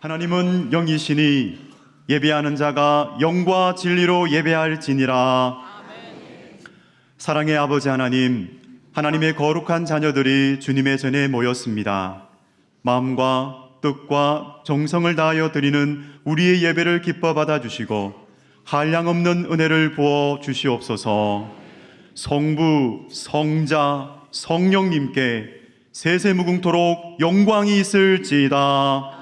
하나님은 영이시니 예배하는 자가 영과 진리로 예배할지니라. 사랑의 아버지 하나님, 하나님의 거룩한 자녀들이 주님의 전에 모였습니다. 마음과 뜻과 정성을 다하여 드리는 우리의 예배를 기뻐 받아주시고 한량없는 은혜를 부어 주시옵소서. 성부, 성자, 성령님께 세세무궁토록 영광이 있을지이다.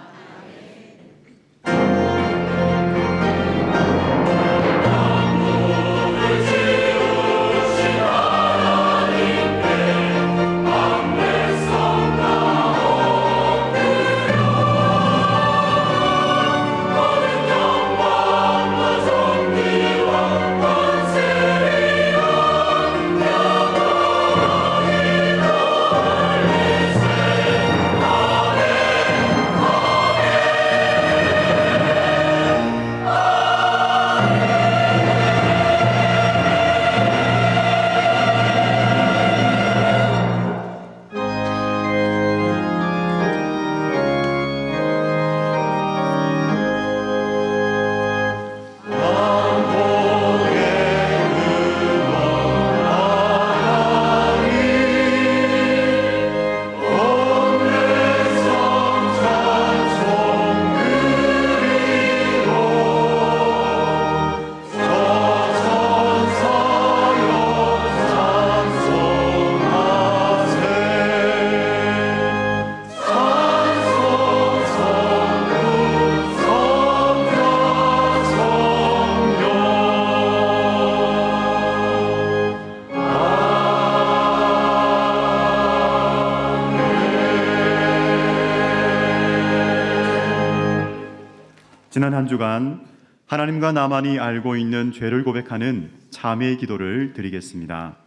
지난 한 주간 하나님과 나만이 알고 있는 죄를 고백하는 자매의 기도를 드리겠습니다.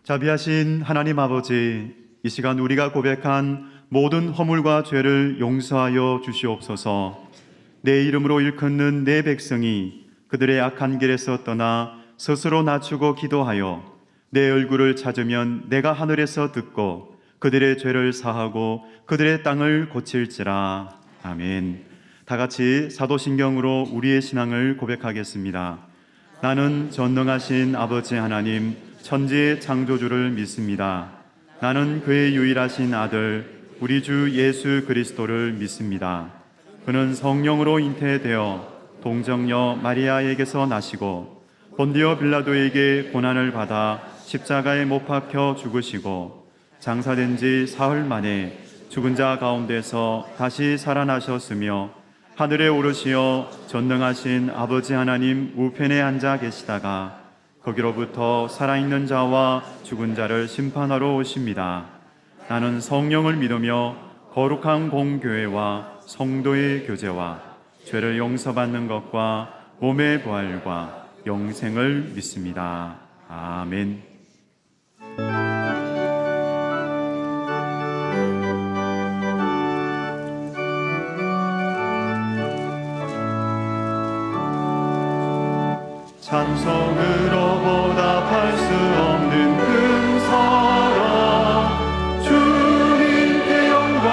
자비하신 하나님 아버지, 이 시간 우리가 고백한 모든 허물과 죄를 용서하여 주시옵소서. 내 이름으로 일컫는 내 백성이 그들의 악한 길에서 떠나 스스로 낮추고 기도하여 내 얼굴을 찾으면 내가 하늘에서 듣고 그들의 죄를 사하고 그들의 땅을 고칠지라. 아멘. 다 같이 사도신경으로 우리의 신앙을 고백하겠습니다. 나는 전능하신 아버지 하나님 천지의 창조주를 믿습니다. 나는 그의 유일하신 아들 우리 주 예수 그리스도를 믿습니다. 그는 성령으로 잉태되어 동정녀 마리아에게서 나시고 본디오 빌라도에게 고난을 받아 십자가에 못 박혀 죽으시고 장사된 지 사흘 만에 죽은 자 가운데서 다시 살아나셨으며 하늘에 오르시어 전능하신 아버지 하나님 우편에 앉아 계시다가 거기로부터 살아있는 자와 죽은 자를 심판하러 오십니다. 나는 성령을 믿으며 거룩한 공교회와 성도의 교제와 죄를 용서받는 것과 몸의 부활과 영생을 믿습니다. 아멘. 찬송으로 보답할 수 없는 큰 사랑 주님께 영광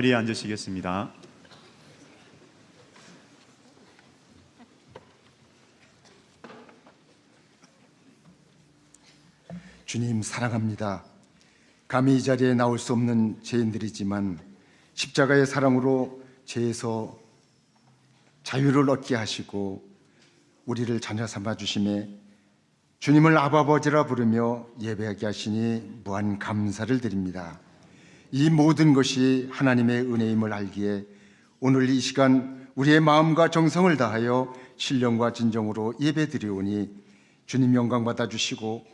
자리에 앉으시겠습니다. 주님 사랑합니다. 감히 이 자리에 나올 수 없는 죄인들이지만 십자가의 사랑으로 죄에서 자유를 얻게 하시고 우리를 자녀 삼아 주심에 주님을 아버지라 부르며 예배하게 하시니 무한 감사를 드립니다. 이 모든 것이 하나님의 은혜임을 알기에 오늘 이 시간 우리의 마음과 정성을 다하여 신령과 진정으로 예배드리오니 주님 영광 받아주시고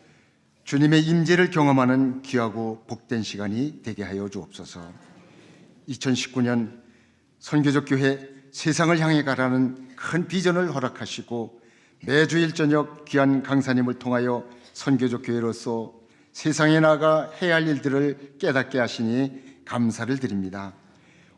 주님의 임재를 경험하는 귀하고 복된 시간이 되게 하여 주옵소서. 2019년 선교적 교회 세상을 향해 가라는 큰 비전을 허락하시고 매주일 저녁 귀한 강사님을 통하여 선교적 교회로서 세상에 나가 해야 할 일들을 깨닫게 하시니 감사를 드립니다.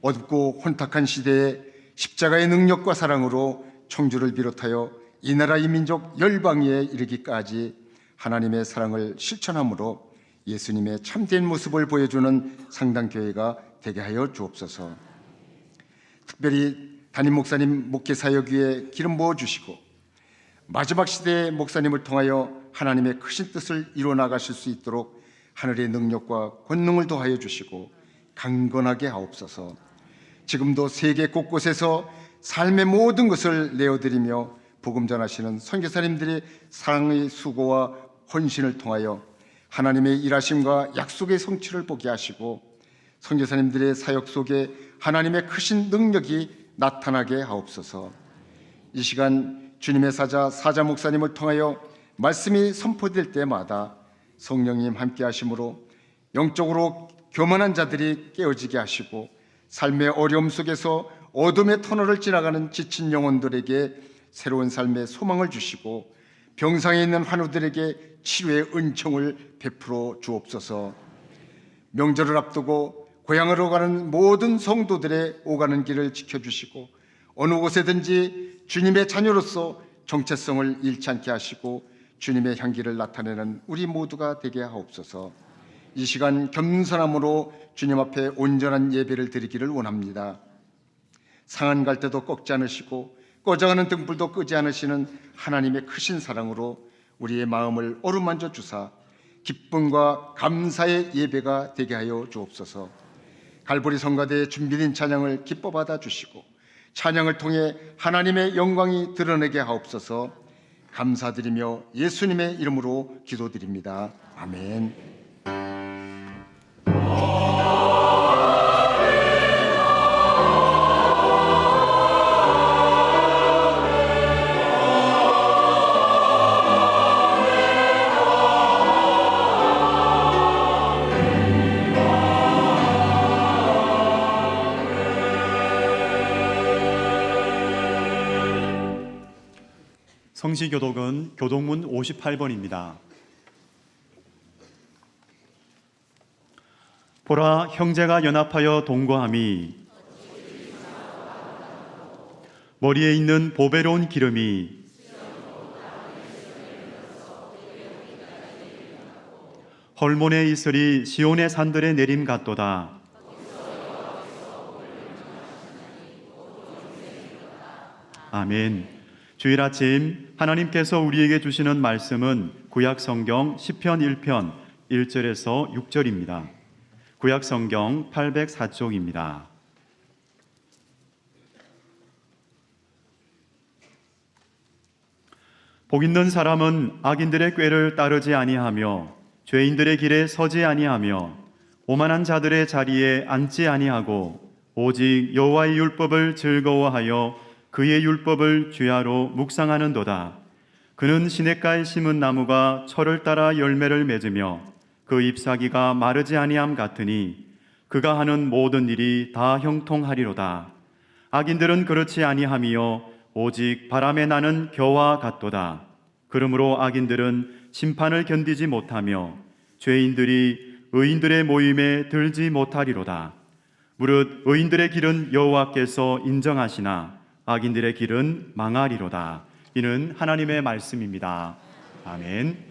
어둡고 혼탁한 시대에 십자가의 능력과 사랑으로 청주를 비롯하여 이 나라 이 민족 열방위에 이르기까지 하나님의 사랑을 실천함으로 예수님의 참된 모습을 보여주는 상당교회가 되게 하여 주옵소서. 특별히 담임 목사님 목회 사역 위에 기름 부어 주시고 마지막 시대의 목사님을 통하여 하나님의 크신 뜻을 이루어 나가실 수 있도록 하늘의 능력과 권능을 더하여 주시고 강건하게 하옵소서. 지금도 세계 곳곳에서 삶의 모든 것을 내어드리며 복음 전하시는 선교사님들의 사랑의 수고와 헌신을 통하여 하나님의 일하심과 약속의 성취를 보게 하시고 선교사님들의 사역 속에 하나님의 크신 능력이 나타나게 하옵소서. 이 시간 주님의 사자 목사님을 통하여 말씀이 선포될 때마다 성령님 함께 하심으로 영적으로 교만한 자들이 깨어지게 하시고 삶의 어려움 속에서 어둠의 터널을 지나가는 지친 영혼들에게 새로운 삶의 소망을 주시고 병상에 있는 환우들에게 치료의 은총을 베풀어 주옵소서. 명절을 앞두고 고향으로 가는 모든 성도들의 오가는 길을 지켜주시고 어느 곳에든지 주님의 자녀로서 정체성을 잃지 않게 하시고 주님의 향기를 나타내는 우리 모두가 되게 하옵소서. 이 시간 겸손함으로 주님 앞에 온전한 예배를 드리기를 원합니다. 상한 갈 때도 꺾지 않으시고 꺼져가는 등불도 끄지 않으시는 하나님의 크신 사랑으로 우리의 마음을 어루만져 주사 기쁨과 감사의 예배가 되게 하여 주옵소서. 갈보리 성가대의 준비된 찬양을 기뻐 받아 주시고 찬양을 통해 하나님의 영광이 드러내게 하옵소서. 감사드리며 예수님의 이름으로 기도드립니다. 아멘. 성시교독은 교독문 58번입니다. 보라, 형제가 연합하여 동거함이 머리에 있는 보배로운 기름이 헐몬의 이슬이 시온의 산들에 내림 같도다. 아멘. 주일 아침 하나님께서 우리에게 주시는 말씀은 구약 성경 시편 1편 1절에서 6절입니다. 구약 성경 804쪽입니다. 복 있는 사람은 악인들의 꾀를 따르지 아니하며 죄인들의 길에 서지 아니하며 오만한 자들의 자리에 앉지 아니하고 오직 여호와의 율법을 즐거워하여 그의 율법을 주야로 묵상하는도다. 그는 시냇가에 심은 나무가 철을 따라 열매를 맺으며 그 잎사귀가 마르지 아니함 같으니 그가 하는 모든 일이 다 형통하리로다. 악인들은 그렇지 아니하며 오직 바람에 나는 겨와 같도다. 그러므로 악인들은 심판을 견디지 못하며 죄인들이 의인들의 모임에 들지 못하리로다. 무릇 의인들의 길은 여호와께서 인정하시나 악인들의 길은 망하리로다. 이는 하나님의 말씀입니다. 아멘.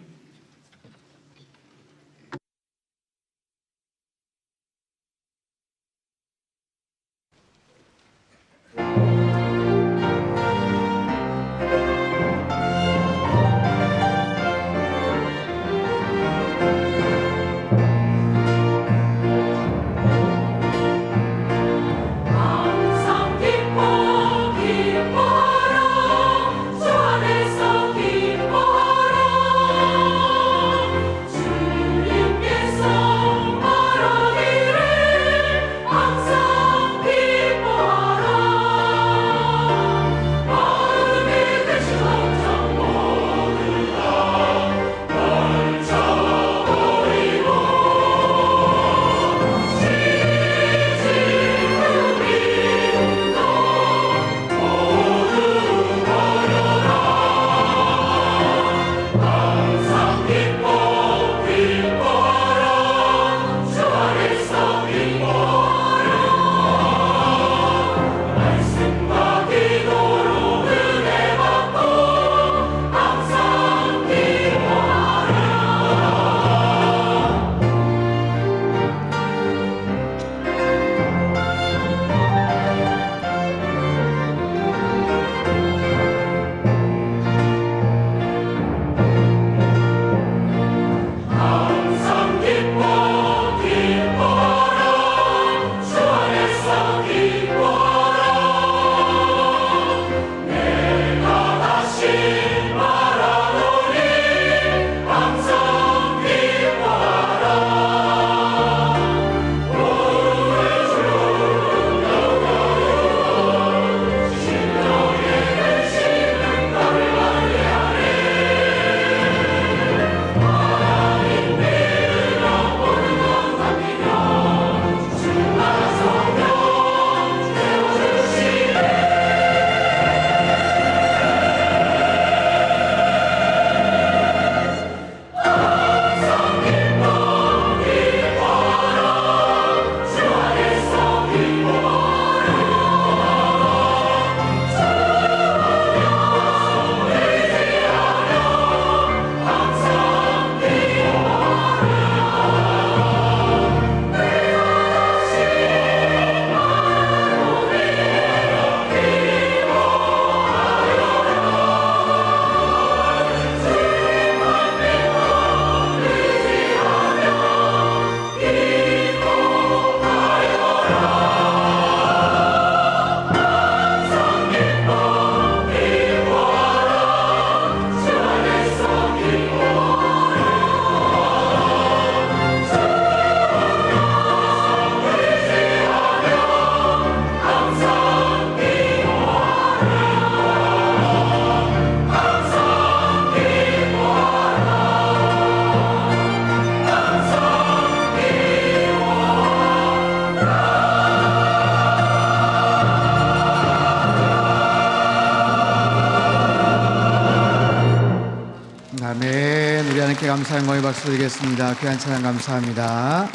감사 영광의 박수 드리겠습니다. 귀한 찬양 감사합니다.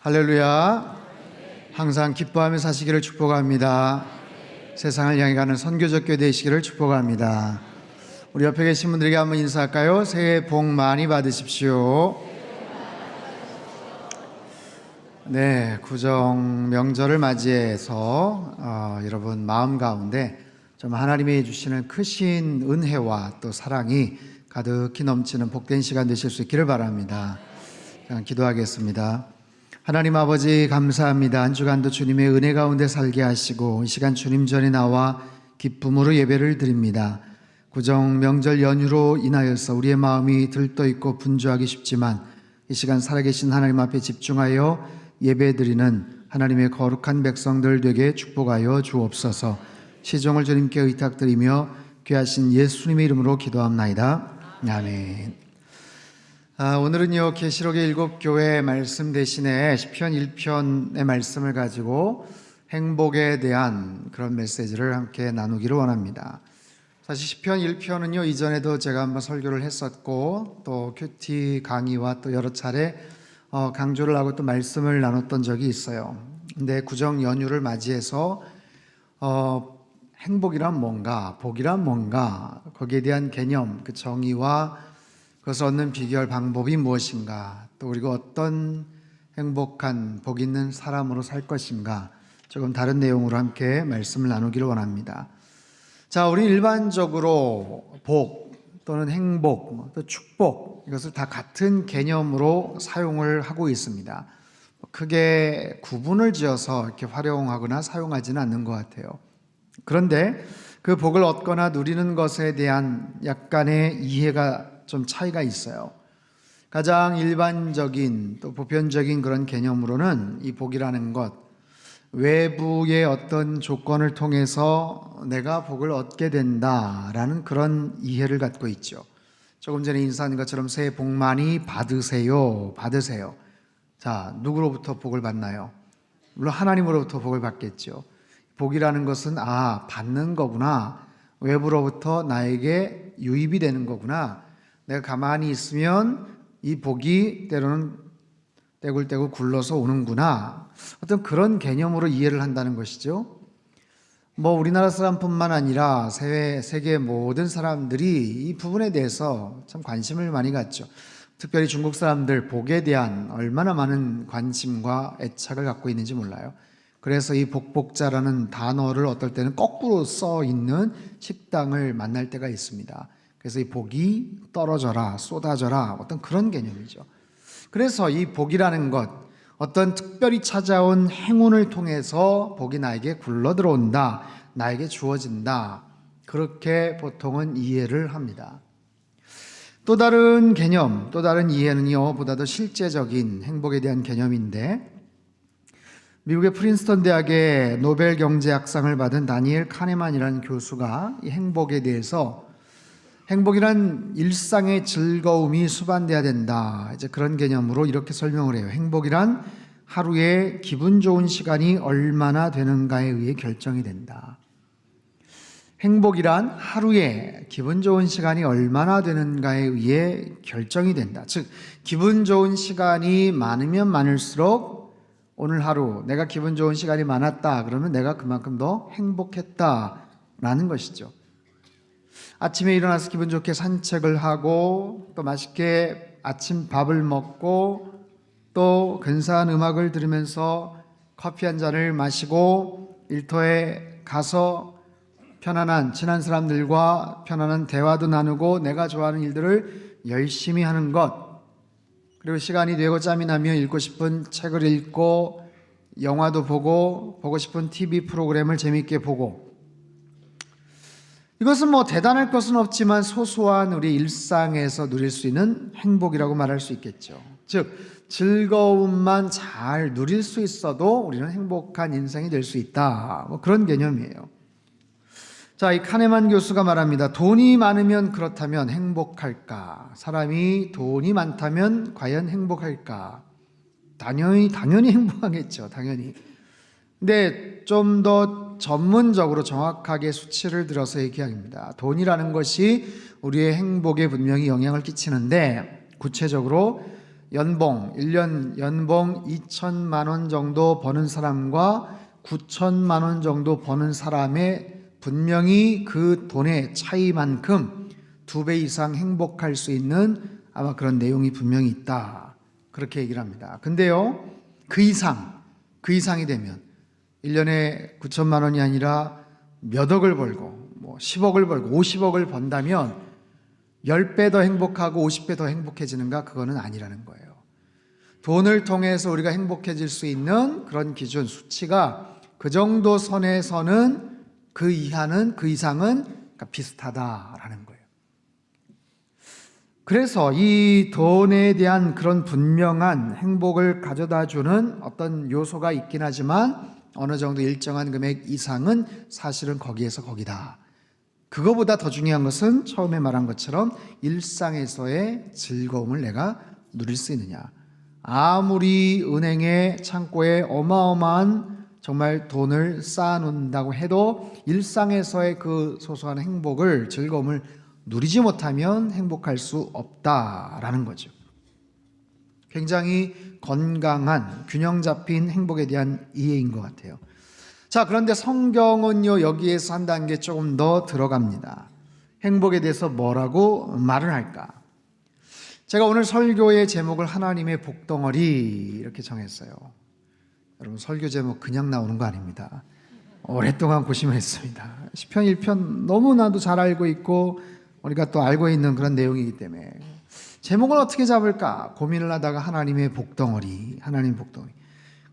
할렐루야. 항상 기뻐하며 사시기를 축복합니다. 세상을 향해 가는 선교적 교회 되시기를 축복합니다. 우리 옆에 계신 분들에게 한번 인사할까요? 새해 복 많이 받으십시오. 네, 구정 명절을 맞이해서 여러분 마음 가운데 좀 하나님이 주시는 크신 은혜와 또 사랑이 가득히 넘치는 복된 시간 되실 수 있기를 바랍니다. 기도하겠습니다. 하나님 아버지 감사합니다. 한 주간도 주님의 은혜 가운데 살게 하시고 이 시간 주님 전에 나와 기쁨으로 예배를 드립니다. 구정 명절 연휴로 인하여서 우리의 마음이 들떠있고 분주하기 쉽지만 이 시간 살아계신 하나님 앞에 집중하여 예배드리는 하나님의 거룩한 백성들 되게 축복하여 주옵소서. 시종을 주님께 의탁드리며 귀하신 예수님의 이름으로 기도합나이다. 아멘. 오늘은요 계시록의 7교회 말씀 대신에 시편 1편의 말씀을 가지고 행복에 대한 그런 메시지를 함께 나누기를 원합니다. 사실 시편 1편은요 이전에도 제가 한번 설교를 했었고 또 큐티 강의와 또 여러 차례 강조를 하고 또 말씀을 나눴던 적이 있어요. 근데 구정 연휴를 맞이해서 행복이란 뭔가, 복이란 뭔가, 거기에 대한 개념, 그 정의와 그것을 얻는 비결 방법이 무엇인가, 또 우리가 어떤 행복한 복 있는 사람으로 살 것인가, 조금 다른 내용으로 함께 말씀을 나누기를 원합니다. 자, 우리 일반적으로 복 또는 행복, 또 축복, 이것을 다 같은 개념으로 사용을 하고 있습니다. 크게 구분을 지어서 이렇게 활용하거나 사용하지는 않는 것 같아요. 그런데 그 복을 얻거나 누리는 것에 대한 약간의 이해가 좀 차이가 있어요. 가장 일반적인 또 보편적인 그런 개념으로는 이 복이라는 것, 외부의 어떤 조건을 통해서 내가 복을 얻게 된다라는 그런 이해를 갖고 있죠. 조금 전에 인사한 것처럼 새해 복 많이 받으세요. 받으세요. 자, 누구로부터 복을 받나요? 물론 하나님으로부터 복을 받겠죠. 복이라는 것은 받는 거구나. 외부로부터 나에게 유입이 되는 거구나. 내가 가만히 있으면 이 복이 때로는 떼굴떼굴 굴러서 오는구나. 어떤 그런 개념으로 이해를 한다는 것이죠. 우리나라 사람뿐만 아니라 세계 모든 사람들이 이 부분에 대해서 참 관심을 많이 갖죠. 특별히 중국 사람들 복에 대한 얼마나 많은 관심과 애착을 갖고 있는지 몰라요. 그래서 이 복복자라는 단어를 어떨 때는 거꾸로 써 있는 식당을 만날 때가 있습니다. 그래서 이 복이 떨어져라, 쏟아져라, 어떤 그런 개념이죠. 그래서 이 복이라는 것, 어떤 특별히 찾아온 행운을 통해서 복이 나에게 굴러 들어온다, 나에게 주어진다, 그렇게 보통은 이해를 합니다. 또 다른 개념, 또 다른 이해는요, 보다 더 실제적인 행복에 대한 개념인데, 미국의 프린스턴 대학의 노벨 경제학상을 받은 다니엘 카네만이라는 교수가 이 행복에 대해서 행복이란 일상의 즐거움이 수반돼야 된다, 이제 그런 개념으로 이렇게 설명을 해요. 행복이란 하루에 기분 좋은 시간이 얼마나 되는가에 의해 결정이 된다. 행복이란 하루에 기분 좋은 시간이 얼마나 되는가에 의해 결정이 된다. 즉, 기분 좋은 시간이 많으면 많을수록 오늘 하루 내가 기분 좋은 시간이 많았다 그러면 내가 그만큼 더 행복했다라는 것이죠. 아침에 일어나서 기분 좋게 산책을 하고 또 맛있게 아침 밥을 먹고 또 근사한 음악을 들으면서 커피 한 잔을 마시고 일터에 가서 편안한 친한 사람들과 편안한 대화도 나누고 내가 좋아하는 일들을 열심히 하는 것, 그리고 시간이 되고 짬이 나면 읽고 싶은 책을 읽고 영화도 보고 싶은 TV 프로그램을 재미있게 보고, 이것은 대단할 것은 없지만 소소한 우리 일상에서 누릴 수 있는 행복이라고 말할 수 있겠죠. 즉, 즐거움만 잘 누릴 수 있어도 우리는 행복한 인생이 될 수 있다, 그런 개념이에요. 자, 이 카네만 교수가 말합니다. 돈이 많으면 그렇다면 행복할까? 사람이 돈이 많다면 과연 행복할까? 당연히 행복하겠죠. 당연히. 근데 좀 더 전문적으로 정확하게 수치를 들어서 얘기합니다. 돈이라는 것이 우리의 행복에 분명히 영향을 끼치는데, 구체적으로 1년 연봉 2천만 원 정도 버는 사람과 9천만 원 정도 버는 사람의 분명히 그 돈의 차이만큼 2배 이상 행복할 수 있는 아마 그런 내용이 분명히 있다, 그렇게 얘기를 합니다. 근데요, 그 이상이 되면 1년에 9천만 원이 아니라 몇 억을 벌고 10억을 벌고 50억을 번다면 10배 더 행복하고 50배 더 행복해지는가? 그거는 아니라는 거예요. 돈을 통해서 우리가 행복해질 수 있는 그런 기준, 수치가 그 정도 선에서는, 그 이하는, 그 이상은 비슷하다라는 거예요. 그래서 이 돈에 대한 그런 분명한 행복을 가져다 주는 어떤 요소가 있긴 하지만 어느 정도 일정한 금액 이상은 사실은 거기에서 거기다. 그거보다 더 중요한 것은 처음에 말한 것처럼 일상에서의 즐거움을 내가 누릴 수 있느냐. 아무리 은행에 창고에 어마어마한 정말 돈을 쌓아놓는다고 해도 일상에서의 그 소소한 행복을, 즐거움을 누리지 못하면 행복할 수 없다라는 거죠. 굉장히 건강한, 균형 잡힌 행복에 대한 이해인 것 같아요. 자, 그런데 성경은요, 여기에서 한 단계 조금 더 들어갑니다. 행복에 대해서 뭐라고 말을 할까? 제가 오늘 설교의 제목을 하나님의 복덩어리 이렇게 정했어요. 여러분, 설교 제목 그냥 나오는 거 아닙니다. 오랫동안 고심했습니다. 시편 1편 너무나도 잘 알고 있고 우리가 또 알고 있는 그런 내용이기 때문에 제목을 어떻게 잡을까 고민을 하다가 하나님의 복덩어리, 하나님 복덩어리.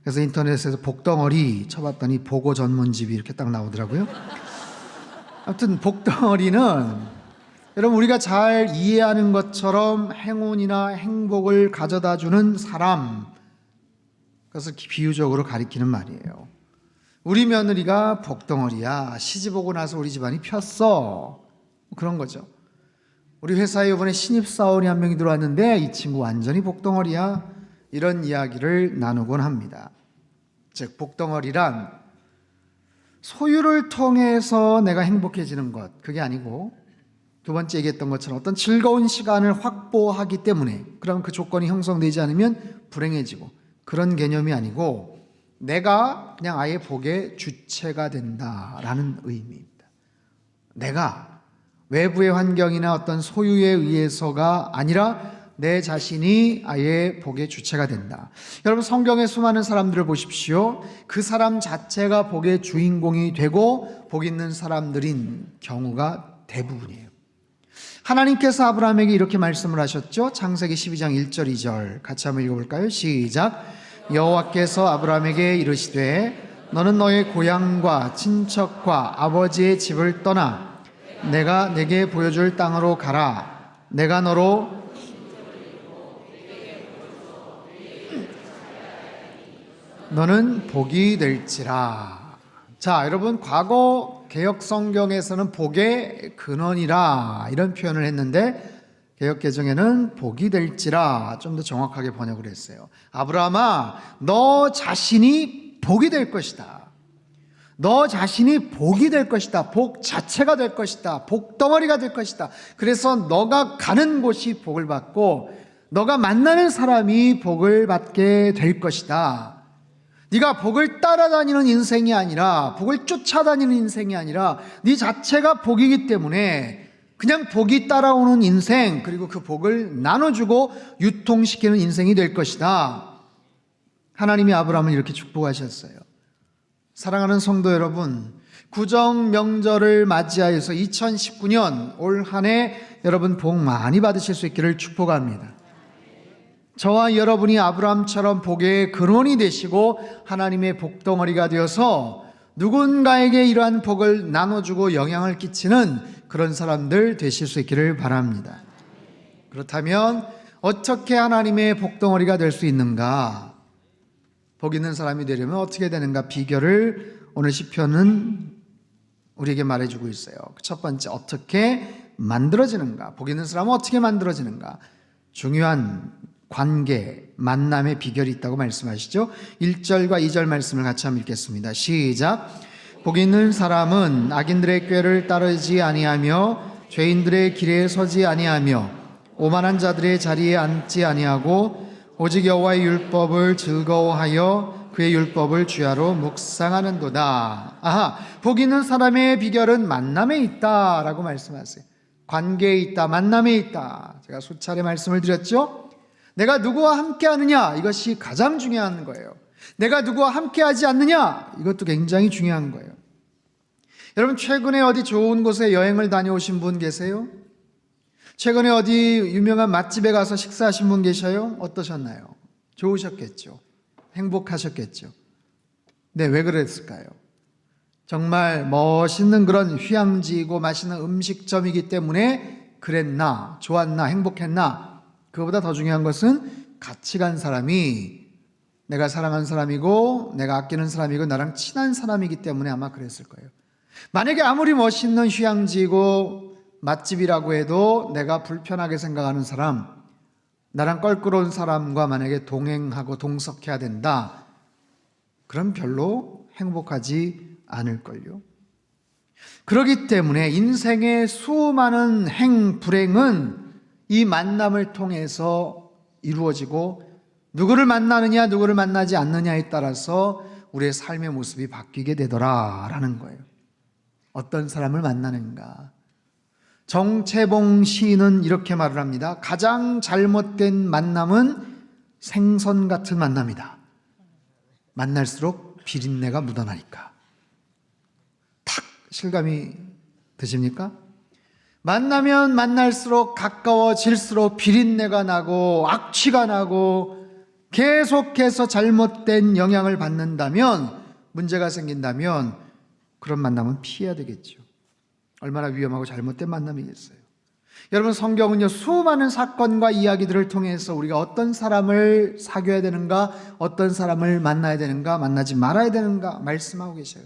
그래서 인터넷에서 복덩어리 쳐봤더니 보고 전문집이 이렇게 딱 나오더라고요. 아무튼 복덩어리는 여러분, 우리가 잘 이해하는 것처럼 행운이나 행복을 가져다주는 사람, 그것을 비유적으로 가리키는 말이에요. 우리 며느리가 복덩어리야. 시집 오고 나서 우리 집안이 폈어. 그런 거죠. 우리 회사에 이번에 신입사원이 한 명이 들어왔는데 이 친구 완전히 복덩어리야. 이런 이야기를 나누곤 합니다. 즉, 복덩어리란 소유를 통해서 내가 행복해지는 것, 그게 아니고 두 번째 얘기했던 것처럼 어떤 즐거운 시간을 확보하기 때문에, 그럼 그 조건이 형성되지 않으면 불행해지고, 그런 개념이 아니고 내가 그냥 아예 복의 주체가 된다라는 의미입니다. 내가 외부의 환경이나 어떤 소유에 의해서가 아니라 내 자신이 아예 복의 주체가 된다. 여러분, 성경의 수많은 사람들을 보십시오. 그 사람 자체가 복의 주인공이 되고 복 있는 사람들인 경우가 대부분이에요. 하나님께서 아브라함에게 이렇게 말씀을 하셨죠. 창세기 12장 1절 2절 같이 한번 읽어볼까요? 시작. 여호와께서 아브라함에게 이르시되 너는 너의 고향과 친척과 아버지의 집을 떠나 내가 내게 보여줄 땅으로 가라. 내가 너로 너는 복이 될지라. 자, 여러분, 과거 개역 성경에서는 복의 근원이라 이런 표현을 했는데 개역 개정에는 복이 될지라 좀 더 정확하게 번역을 했어요. 아브라함아, 너 자신이 복이 될 것이다. 너 자신이 복이 될 것이다. 복 자체가 될 것이다. 복덩어리가 될 것이다. 그래서 너가 가는 곳이 복을 받고 너가 만나는 사람이 복을 받게 될 것이다. 네가 복을 따라다니는 인생이 아니라, 복을 쫓아다니는 인생이 아니라 네 자체가 복이기 때문에 그냥 복이 따라오는 인생, 그리고 그 복을 나눠주고 유통시키는 인생이 될 것이다. 하나님이 아브라함을 이렇게 축복하셨어요. 사랑하는 성도 여러분, 구정 명절을 맞이하여서 2019년 올 한 해 여러분 복 많이 받으실 수 있기를 축복합니다. 저와 여러분이 아브라함처럼 복의 근원이 되시고 하나님의 복덩어리가 되어서 누군가에게 이러한 복을 나눠주고 영향을 끼치는 그런 사람들 되실 수 있기를 바랍니다. 그렇다면 어떻게 하나님의 복덩어리가 될 수 있는가? 복 있는 사람이 되려면 어떻게 되는가? 비결을 오늘 시편은 우리에게 말해주고 있어요. 첫 번째, 어떻게 만들어지는가? 복 있는 사람은 어떻게 만들어지는가? 중요한 관계, 만남의 비결이 있다고 말씀하시죠. 1절과 2절 말씀을 같이 한번 읽겠습니다. 시작. 복 있는 사람은 악인들의 꾀를 따르지 아니하며 죄인들의 길에 서지 아니하며 오만한 자들의 자리에 앉지 아니하고 오직 여호와의 율법을 즐거워하여 그의 율법을 주야로 묵상하는도다. 아하, 복 있는 사람의 비결은 만남에 있다라고 말씀하세요. 관계에 있다, 만남에 있다. 제가 수차례 말씀을 드렸죠. 내가 누구와 함께하느냐, 이것이 가장 중요한 거예요. 내가 누구와 함께하지 않느냐, 이것도 굉장히 중요한 거예요. 여러분, 최근에 어디 좋은 곳에 여행을 다녀오신 분 계세요? 최근에 어디 유명한 맛집에 가서 식사하신 분 계셔요? 어떠셨나요? 좋으셨겠죠. 행복하셨겠죠. 네, 왜 그랬을까요? 정말 멋있는 그런 휴양지이고 맛있는 음식점이기 때문에 그랬나, 좋았나, 행복했나? 그거보다 더 중요한 것은 같이 간 사람이 내가 사랑하는 사람이고 내가 아끼는 사람이고 나랑 친한 사람이기 때문에 아마 그랬을 거예요. 만약에 아무리 멋있는 휴양지이고 맛집이라고 해도 내가 불편하게 생각하는 사람, 나랑 껄끄러운 사람과 만약에 동행하고 동석해야 된다, 그럼 별로 행복하지 않을걸요. 그렇기 때문에 인생의 수많은 불행은 이 만남을 통해서 이루어지고 누구를 만나느냐 누구를 만나지 않느냐에 따라서 우리의 삶의 모습이 바뀌게 되더라라는 거예요. 어떤 사람을 만나는가. 정채봉 시인은 이렇게 말을 합니다. 가장 잘못된 만남은 생선 같은 만남이다. 만날수록 비린내가 묻어나니까. 탁 실감이 드십니까? 만나면 만날수록 가까워질수록 비린내가 나고 악취가 나고 계속해서 잘못된 영향을 받는다면, 문제가 생긴다면 그런 만남은 피해야 되겠죠. 얼마나 위험하고 잘못된 만남이겠어요. 여러분, 성경은요 수많은 사건과 이야기들을 통해서 우리가 어떤 사람을 사귀어야 되는가, 어떤 사람을 만나야 되는가, 만나지 말아야 되는가 말씀하고 계셔요.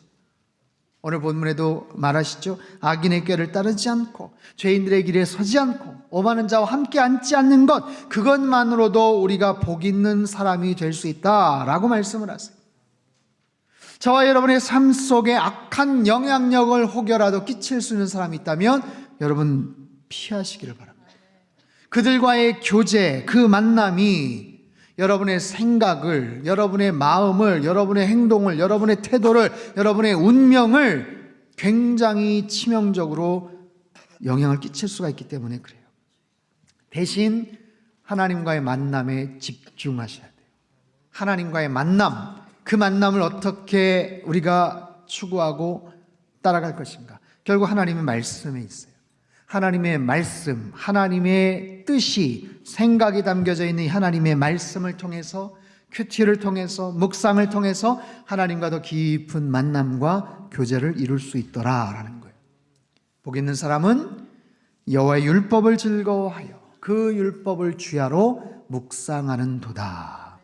오늘 본문에도 말하시죠. 악인의 꾀를 따르지 않고 죄인들의 길에 서지 않고 오만한 자와 함께 앉지 않는 것, 그것만으로도 우리가 복 있는 사람이 될 수 있다라고 말씀을 하세요. 저와 여러분의 삶 속에 악한 영향력을 혹여라도 끼칠 수 있는 사람이 있다면 여러분 피하시기를 바랍니다. 그들과의 교제, 그 만남이 여러분의 생각을, 여러분의 마음을, 여러분의 행동을, 여러분의 태도를, 여러분의 운명을 굉장히 치명적으로 영향을 끼칠 수가 있기 때문에 그래요. 대신 하나님과의 만남에 집중하셔야 돼요. 하나님과의 만남, 그 만남을 어떻게 우리가 추구하고 따라갈 것인가? 결국 하나님의 말씀에 있어요. 하나님의 말씀, 하나님의 뜻이, 생각이 담겨져 있는 하나님의 말씀을 통해서, 큐티를 통해서, 묵상을 통해서 하나님과 더 깊은 만남과 교제를 이룰 수 있더라라는 거예요. 복 있는 사람은 여호와의 율법을 즐거워하여 그 율법을 주야로 묵상하는 도다.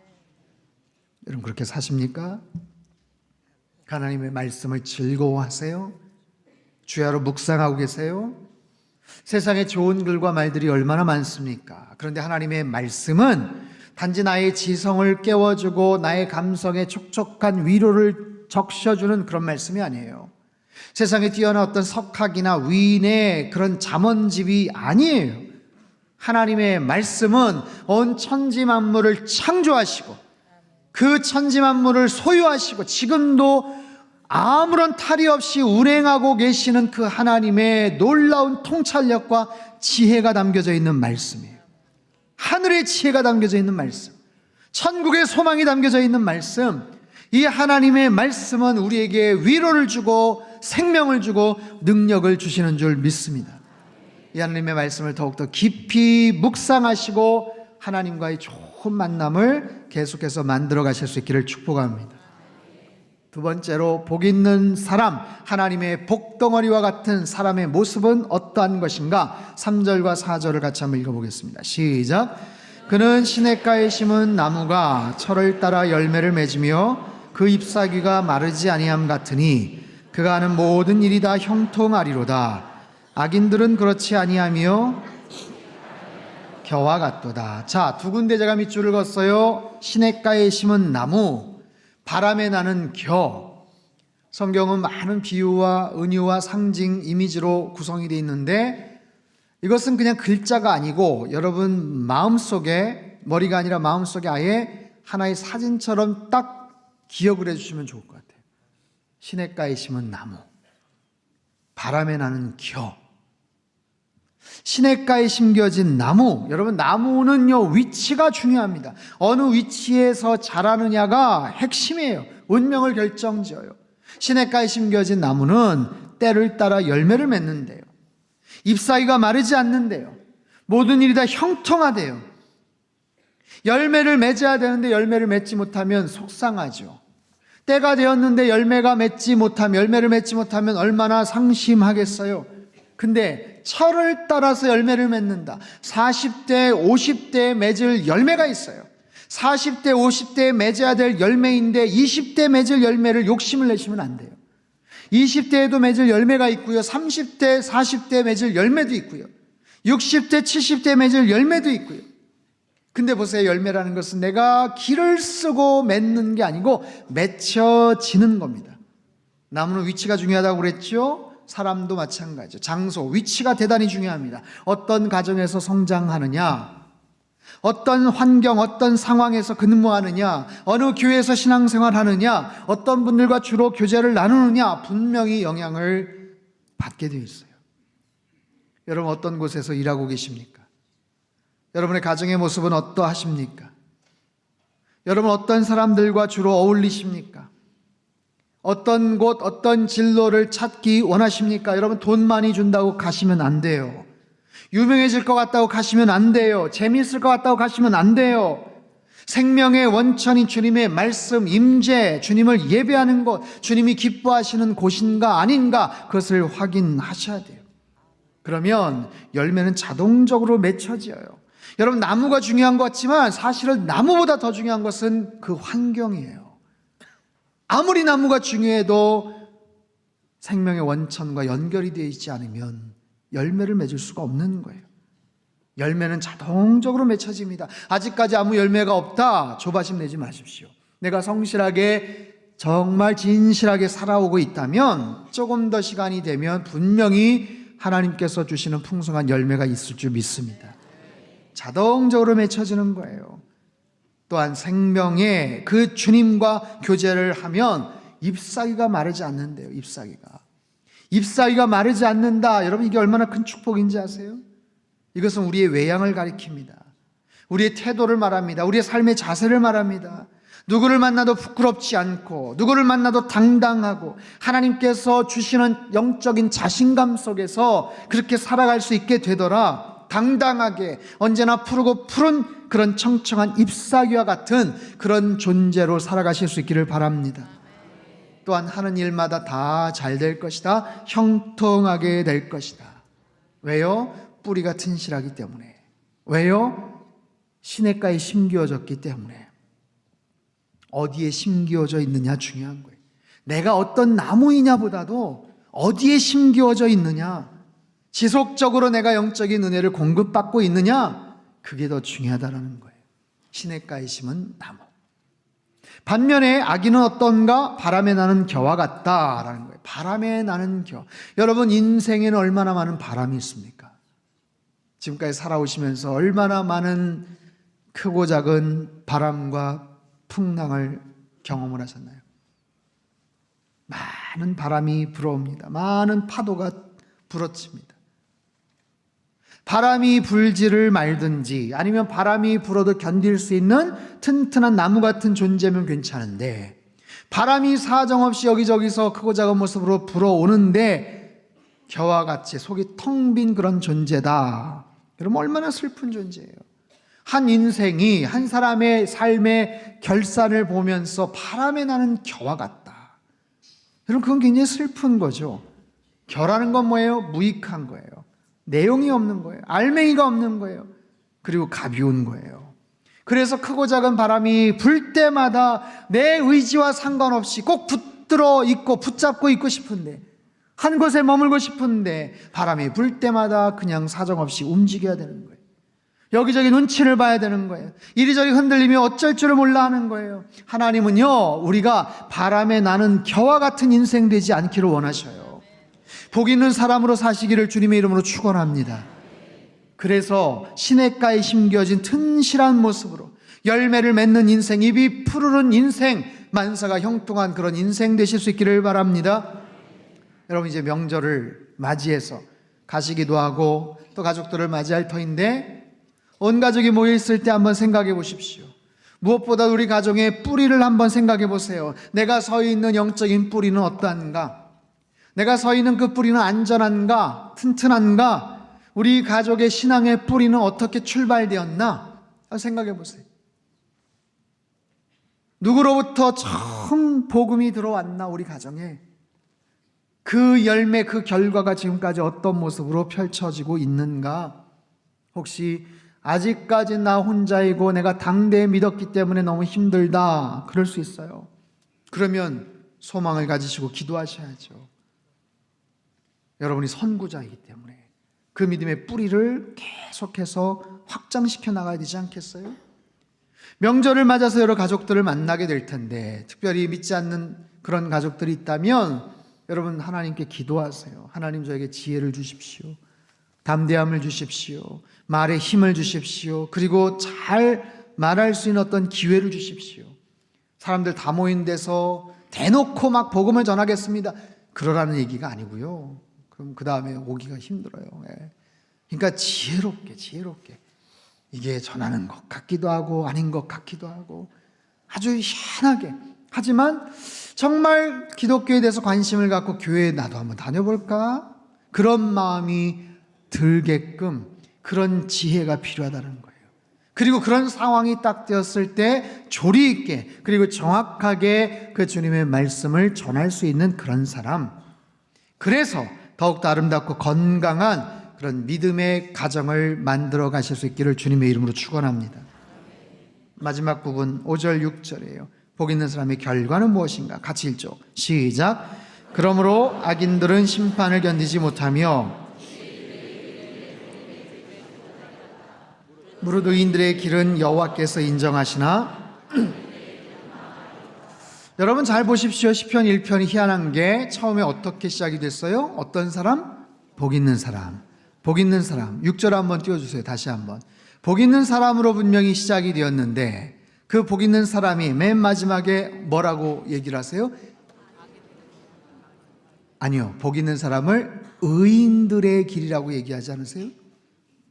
여러분 그렇게 사십니까? 하나님의 말씀을 즐거워하세요? 주야로 묵상하고 계세요? 세상에 좋은 글과 말들이 얼마나 많습니까? 그런데 하나님의 말씀은 단지 나의 지성을 깨워주고 나의 감성에 촉촉한 위로를 적셔주는 그런 말씀이 아니에요. 세상에 뛰어난 어떤 석학이나 위인의 그런 잠언집이 아니에요. 하나님의 말씀은 온 천지 만물을 창조하시고 그 천지 만물을 소유하시고 지금도 아무런 탈이 없이 운행하고 계시는 그 하나님의 놀라운 통찰력과 지혜가 담겨져 있는 말씀이에요. 하늘의 지혜가 담겨져 있는 말씀, 천국의 소망이 담겨져 있는 말씀, 이 하나님의 말씀은 우리에게 위로를 주고 생명을 주고 능력을 주시는 줄 믿습니다. 이 하나님의 말씀을 더욱더 깊이 묵상하시고 하나님과의 좋은 만남을 계속해서 만들어 가실 수 있기를 축복합니다. 두 번째로, 복 있는 사람, 하나님의 복덩어리와 같은 사람의 모습은 어떠한 것인가? 3절과 4절을 같이 한번 읽어보겠습니다. 시작. 그는 시냇가에 심은 나무가 철을 따라 열매를 맺으며 그 잎사귀가 마르지 아니함 같으니 그가 하는 모든 일이 다 형통하리로다. 악인들은 그렇지 아니하며 겨와 같도다. 자, 두 군데 제가 밑줄을 걷어요. 시냇가에 심은 나무, 바람에 나는 겨. 성경은 많은 비유와 은유와 상징, 이미지로 구성이 되어 있는데 이것은 그냥 글자가 아니고 여러분 마음속에, 머리가 아니라 마음속에 아예 하나의 사진처럼 딱 기억을 해주시면 좋을 것 같아요. 시냇가에 심은 나무, 바람에 나는 겨. 시냇가에 심겨진 나무, 여러분 나무는요 위치가 중요합니다. 어느 위치에서 자라느냐가 핵심이에요. 운명을 결정지어요. 시냇가에 심겨진 나무는 때를 따라 열매를 맺는데요, 잎사귀가 마르지 않는데요, 모든 일이 다 형통하대요. 열매를 맺어야 되는데 열매를 맺지 못하면 속상하죠. 때가 되었는데 열매를 맺지 못하면 얼마나 상심하겠어요. 근데 철을 따라서 열매를 맺는다. 40대, 50대에 맺을 열매가 있어요. 40대, 50대에 맺어야 될 열매인데 20대에 맺을 열매를 욕심을 내시면 안 돼요. 20대에도 맺을 열매가 있고요, 30대, 40대에 맺을 열매도 있고요, 60대, 70대에 맺을 열매도 있고요. 근데 보세요, 열매라는 것은 내가 기를 쓰고 맺는 게 아니고 맺혀지는 겁니다. 나무는 위치가 중요하다고 그랬죠? 사람도 마찬가지죠. 장소, 위치가 대단히 중요합니다. 어떤 가정에서 성장하느냐, 어떤 환경, 어떤 상황에서 근무하느냐, 어느 교회에서 신앙생활하느냐, 어떤 분들과 주로 교제를 나누느냐, 분명히 영향을 받게 되어 있어요. 여러분 어떤 곳에서 일하고 계십니까? 여러분의 가정의 모습은 어떠하십니까? 여러분 어떤 사람들과 주로 어울리십니까? 어떤 곳, 어떤 진로를 찾기 원하십니까? 여러분 돈 많이 준다고 가시면 안 돼요. 유명해질 것 같다고 가시면 안 돼요. 재미있을 것 같다고 가시면 안 돼요. 생명의 원천인 주님의 말씀, 임재, 주님을 예배하는 곳, 주님이 기뻐하시는 곳인가 아닌가, 그것을 확인하셔야 돼요. 그러면 열매는 자동적으로 맺혀져요. 여러분 나무가 중요한 것 같지만 사실은 나무보다 더 중요한 것은 그 환경이에요. 아무리 나무가 중요해도 생명의 원천과 연결이 되어 있지 않으면 열매를 맺을 수가 없는 거예요. 열매는 자동적으로 맺혀집니다. 아직까지 아무 열매가 없다, 조바심 내지 마십시오. 내가 성실하게 정말 진실하게 살아오고 있다면 조금 더 시간이 되면 분명히 하나님께서 주시는 풍성한 열매가 있을 줄 믿습니다. 자동적으로 맺혀지는 거예요. 또한 생명의 그 주님과 교제를 하면 잎사귀가 마르지 않는데요. 잎사귀가 마르지 않는다. 여러분 이게 얼마나 큰 축복인지 아세요? 이것은 우리의 외양을 가리킵니다. 우리의 태도를 말합니다. 우리의 삶의 자세를 말합니다. 누구를 만나도 부끄럽지 않고, 누구를 만나도 당당하고, 하나님께서 주시는 영적인 자신감 속에서 그렇게 살아갈 수 있게 되더라. 당당하게 언제나 푸르고 푸른 그런 청청한 잎사귀와 같은 그런 존재로 살아가실 수 있기를 바랍니다. 또한 하는 일마다 다 잘 될 것이다. 형통하게 될 것이다. 왜요? 뿌리가 튼실하기 때문에. 왜요? 시냇가에 심겨졌기 때문에. 어디에 심겨져 있느냐 중요한 거예요. 내가 어떤 나무이냐 보다도 어디에 심겨져 있느냐, 지속적으로 내가 영적인 은혜를 공급받고 있느냐, 그게 더 중요하다는 거예요. 시냇가에 심은 나무. 반면에 악인은 어떤가? 바람에 나는 겨와 같다라는 거예요. 바람에 나는 겨. 여러분 인생에는 얼마나 많은 바람이 있습니까? 지금까지 살아오시면서 얼마나 많은 크고 작은 바람과 풍랑을 경험을 하셨나요? 많은 바람이 불어옵니다. 많은 파도가 불어칩니다. 바람이 불지를 말든지 아니면 바람이 불어도 견딜 수 있는 튼튼한 나무 같은 존재면 괜찮은데, 바람이 사정없이 여기저기서 크고 작은 모습으로 불어오는데 겨와 같이 속이 텅 빈 그런 존재다. 여러분 얼마나 슬픈 존재예요. 한 인생이, 한 사람의 삶의 결산을 보면서 바람에 나는 겨와 같다. 여러분 그건 굉장히 슬픈 거죠. 겨라는 건 뭐예요? 무익한 거예요. 내용이 없는 거예요. 알맹이가 없는 거예요. 그리고 가벼운 거예요. 그래서 크고 작은 바람이 불 때마다 내 의지와 상관없이 꼭 붙들어 있고 붙잡고 있고 싶은데, 한 곳에 머물고 싶은데 바람이 불 때마다 그냥 사정없이 움직여야 되는 거예요. 여기저기 눈치를 봐야 되는 거예요. 이리저리 흔들리며 어쩔 줄을 몰라 하는 거예요. 하나님은요, 우리가 바람에 나는 겨와 같은 인생 되지 않기를 원하셔요. 복 있는 사람으로 사시기를 주님의 이름으로 축원합니다. 그래서 시냇가에 심겨진 튼실한 모습으로 열매를 맺는 인생, 입이 푸르른 인생, 만사가 형통한 그런 인생 되실 수 있기를 바랍니다. 여러분, 이제 명절을 맞이해서 가시기도 하고 또 가족들을 맞이할 터인데, 온 가족이 모여 있을 때 한번 생각해 보십시오. 무엇보다 우리 가정의 뿌리를 한번 생각해 보세요. 내가 서 있는 영적인 뿌리는 어떠한가? 내가 서 있는 그 뿌리는 안전한가? 튼튼한가? 우리 가족의 신앙의 뿌리는 어떻게 출발되었나? 생각해 보세요. 누구로부터 처음 복음이 들어왔나, 우리 가정에? 그 열매, 그 결과가 지금까지 어떤 모습으로 펼쳐지고 있는가? 혹시 아직까지 나 혼자이고 내가 당대에 믿었기 때문에 너무 힘들다, 그럴 수 있어요. 그러면 소망을 가지시고 기도하셔야죠. 여러분이 선구자이기 때문에 그 믿음의 뿌리를 계속해서 확장시켜 나가야 되지 않겠어요? 명절을 맞아서 여러 가족들을 만나게 될 텐데, 특별히 믿지 않는 그런 가족들이 있다면 여러분, 하나님께 기도하세요. 하나님, 저에게 지혜를 주십시오. 담대함을 주십시오. 말에 힘을 주십시오. 그리고 잘 말할 수 있는 어떤 기회를 주십시오. 사람들 다 모인 데서 대놓고 막 복음을 전하겠습니다, 그러라는 얘기가 아니고요. 그럼 그 다음에 오기가 힘들어요. 그러니까 지혜롭게 이게 전하는 것 같기도 하고 아닌 것 같기도 하고 아주 희한하게, 하지만 정말 기독교에 대해서 관심을 갖고 교회에 나도 한번 다녀볼까? 그런 마음이 들게끔 그런 지혜가 필요하다는 거예요. 그리고 그런 상황이 딱 되었을 때 조리 있게, 그리고 정확하게 그 주님의 말씀을 전할 수 있는 그런 사람, 그래서 더욱더 아름답고 건강한 그런 믿음의 가정을 만들어 가실 수 있기를 주님의 이름으로 축원합니다. 마지막 부분 5절 6절이에요. 복 있는 사람의 결과는 무엇인가? 같이 읽죠. 시작. 그러므로 악인들은 심판을 견디지 못하며 무릇 의인들의 길은 여호와께서 인정하시나. 여러분 잘 보십시오. 시편 1편이 희한한 게 처음에 어떻게 시작이 됐어요? 어떤 사람? 복 있는 사람. 복 있는 사람. 6절 한번 띄워주세요. 다시 한번. 복 있는 사람으로 분명히 시작이 되었는데, 그 복 있는 사람이 맨 마지막에 뭐라고 얘기를 하세요? 아니요, 복 있는 사람을 의인들의 길이라고 얘기하지 않으세요?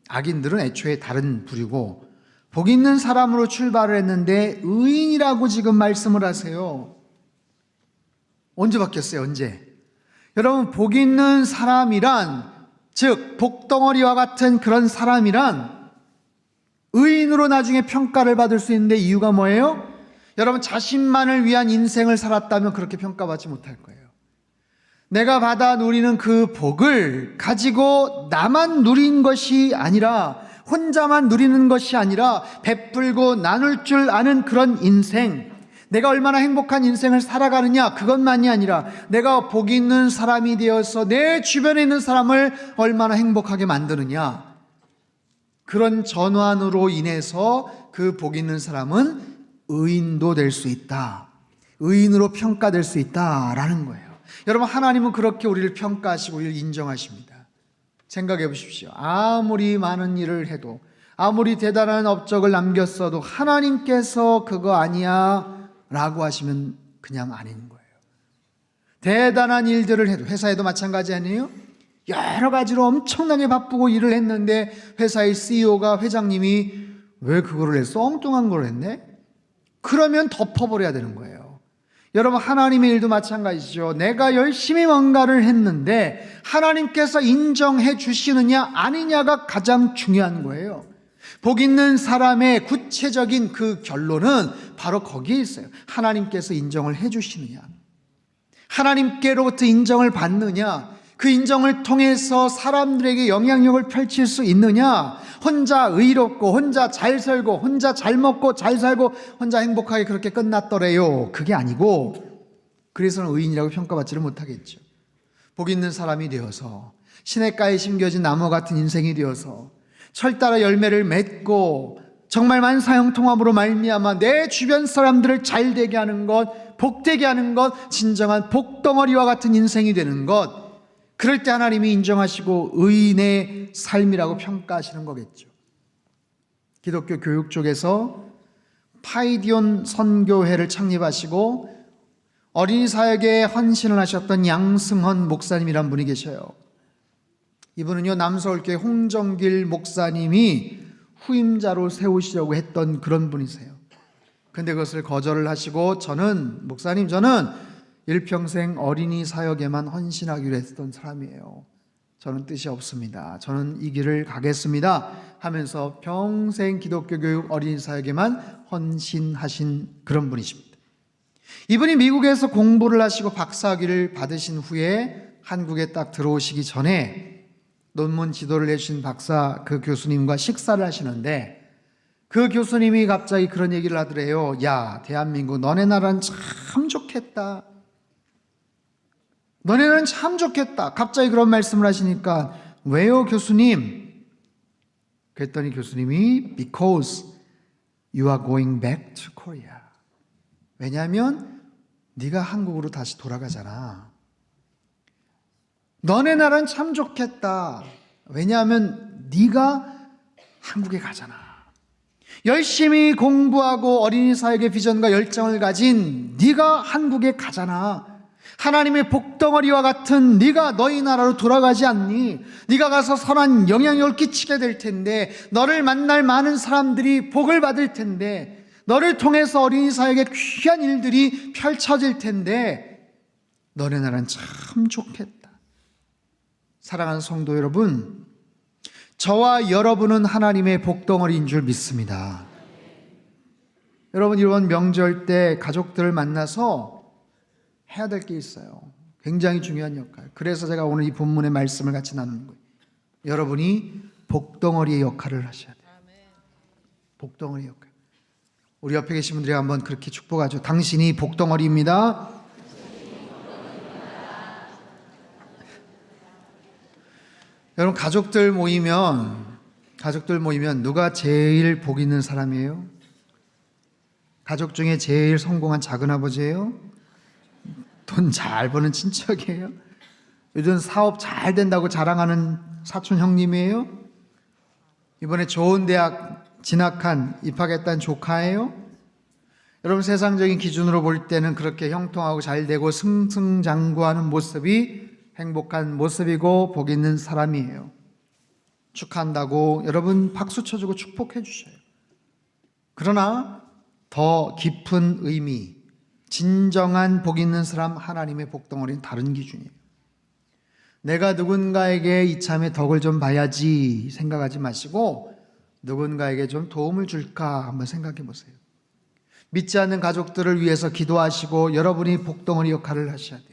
악인들은 애초에 다른 부류고, 복 있는 사람으로 출발을 했는데 의인이라고 지금 말씀을 하세요. 언제 바뀌었어요? 언제? 여러분, 복 있는 사람이란, 즉 복덩어리와 같은 그런 사람이란 의인으로 나중에 평가를 받을 수 있는데, 이유가 뭐예요? 여러분, 자신만을 위한 인생을 살았다면 그렇게 평가받지 못할 거예요. 내가 받아 누리는 그 복을 가지고 나만 누린 것이 아니라, 혼자만 누리는 것이 아니라 베풀고 나눌 줄 아는 그런 인생, 내가 얼마나 행복한 인생을 살아가느냐, 그것만이 아니라 내가 복 있는 사람이 되어서 내 주변에 있는 사람을 얼마나 행복하게 만드느냐, 그런 전환으로 인해서 그 복 있는 사람은 의인도 될 수 있다, 의인으로 평가될 수 있다라는 거예요. 여러분, 하나님은 그렇게 우리를 평가하시고 우리를 인정하십니다. 생각해 보십시오. 아무리 많은 일을 해도, 아무리 대단한 업적을 남겼어도 하나님께서 그거 아니야 라고 하시면 그냥 아닌 거예요. 대단한 일들을 해도, 회사에도 마찬가지 아니에요? 여러 가지로 엄청나게 바쁘고 일을 했는데 회사의 CEO가, 회장님이 왜 그거를 했어? 엉뚱한 걸 했네? 그러면 덮어버려야 되는 거예요. 여러분, 하나님의 일도 마찬가지죠. 내가 열심히 뭔가를 했는데 하나님께서 인정해 주시느냐 아니냐가 가장 중요한 거예요. 복 있는 사람의 구체적인 그 결론은 바로 거기에 있어요. 하나님께서 인정을 해 주시느냐, 하나님께로부터 인정을 받느냐, 그 인정을 통해서 사람들에게 영향력을 펼칠 수 있느냐, 혼자 의롭고 혼자 잘 살고 혼자 잘 먹고 잘 살고 혼자 행복하게 그렇게 끝났더래요, 그게 아니고, 그래서는 의인이라고 평가받지를 못하겠죠. 복 있는 사람이 되어서 시냇가에 심겨진 나무 같은 인생이 되어서 철따라 열매를 맺고 정말 만사형통함으로 말미암아 내 주변 사람들을 잘되게 하는 것, 복되게 하는 것, 진정한 복덩어리와 같은 인생이 되는 것, 그럴 때 하나님이 인정하시고 의인의 삶이라고 평가하시는 거겠죠. 기독교 교육 쪽에서 파이디온 선교회를 창립하시고 어린이 사역에 헌신을 하셨던 양승헌 목사님이란 분이 계셔요. 이분은요, 남서울교회 홍정길 목사님이 후임자로 세우시려고 했던 그런 분이세요. 근데 그것을 거절을 하시고 목사님 저는 일평생 어린이 사역에만 헌신하기로 했던 사람이에요. 저는 뜻이 없습니다. 저는 이 길을 가겠습니다 하면서 평생 기독교 교육 어린이 사역에만 헌신하신 그런 분이십니다. 이분이 미국에서 공부를 하시고 박사학위를 받으신 후에 한국에 딱 들어오시기 전에 논문 지도를 해주신 박사 그 교수님과 식사를 하시는데 그 교수님이 갑자기 그런 얘기를 하더래요. 야, 대한민국 너네 나라는 참 좋겠다. 너네 나라는 참 좋겠다. 갑자기 그런 말씀을 하시니까 왜요 교수님? 그랬더니 교수님이 Because you are going back to Korea. 왜냐하면 네가 한국으로 다시 돌아가잖아. 너네 나라는 참 좋겠다. 왜냐하면 네가 한국에 가잖아. 열심히 공부하고 어린이 사역의 비전과 열정을 가진 네가 한국에 가잖아. 하나님의 복덩어리와 같은 네가 너희 나라로 돌아가지 않니? 네가 가서 선한 영향력을 끼치게 될 텐데, 너를 만날 많은 사람들이 복을 받을 텐데, 너를 통해서 어린이 사역의 귀한 일들이 펼쳐질 텐데 너네 나라는 참 좋겠다. 사랑하는 성도 여러분, 저와 여러분은 하나님의 복덩어리인 줄 믿습니다. 여러분, 이번 명절 때 가족들을 만나서 해야 될 게 있어요. 굉장히 중요한 역할. 그래서 제가 오늘 이 본문의 말씀을 같이 나누는 거예요. 여러분이 복덩어리의 역할을 하셔야 돼요. 복덩어리 역할. 우리 옆에 계신 분들이 한번 그렇게 축복하죠. 당신이 복덩어리입니다. 여러분, 가족들 모이면 누가 제일 복 있는 사람이에요? 가족 중에 제일 성공한 작은아버지예요? 돈 잘 버는 친척이에요? 요즘 사업 잘 된다고 자랑하는 사촌 형님이에요? 이번에 좋은 대학 입학했다는 조카예요? 여러분, 세상적인 기준으로 볼 때는 그렇게 형통하고 잘 되고 승승장구하는 모습이 행복한 모습이고 복 있는 사람이에요. 축하한다고 여러분 박수 쳐주고 축복해 주셔요. 그러나 더 깊은 의미, 진정한 복 있는 사람, 하나님의 복덩어리는 다른 기준이에요. 내가 누군가에게 이참에 덕을 좀 봐야지 생각하지 마시고 누군가에게 좀 도움을 줄까 한번 생각해 보세요. 믿지 않는 가족들을 위해서 기도하시고 여러분이 복덩어리 역할을 하셔야 돼요.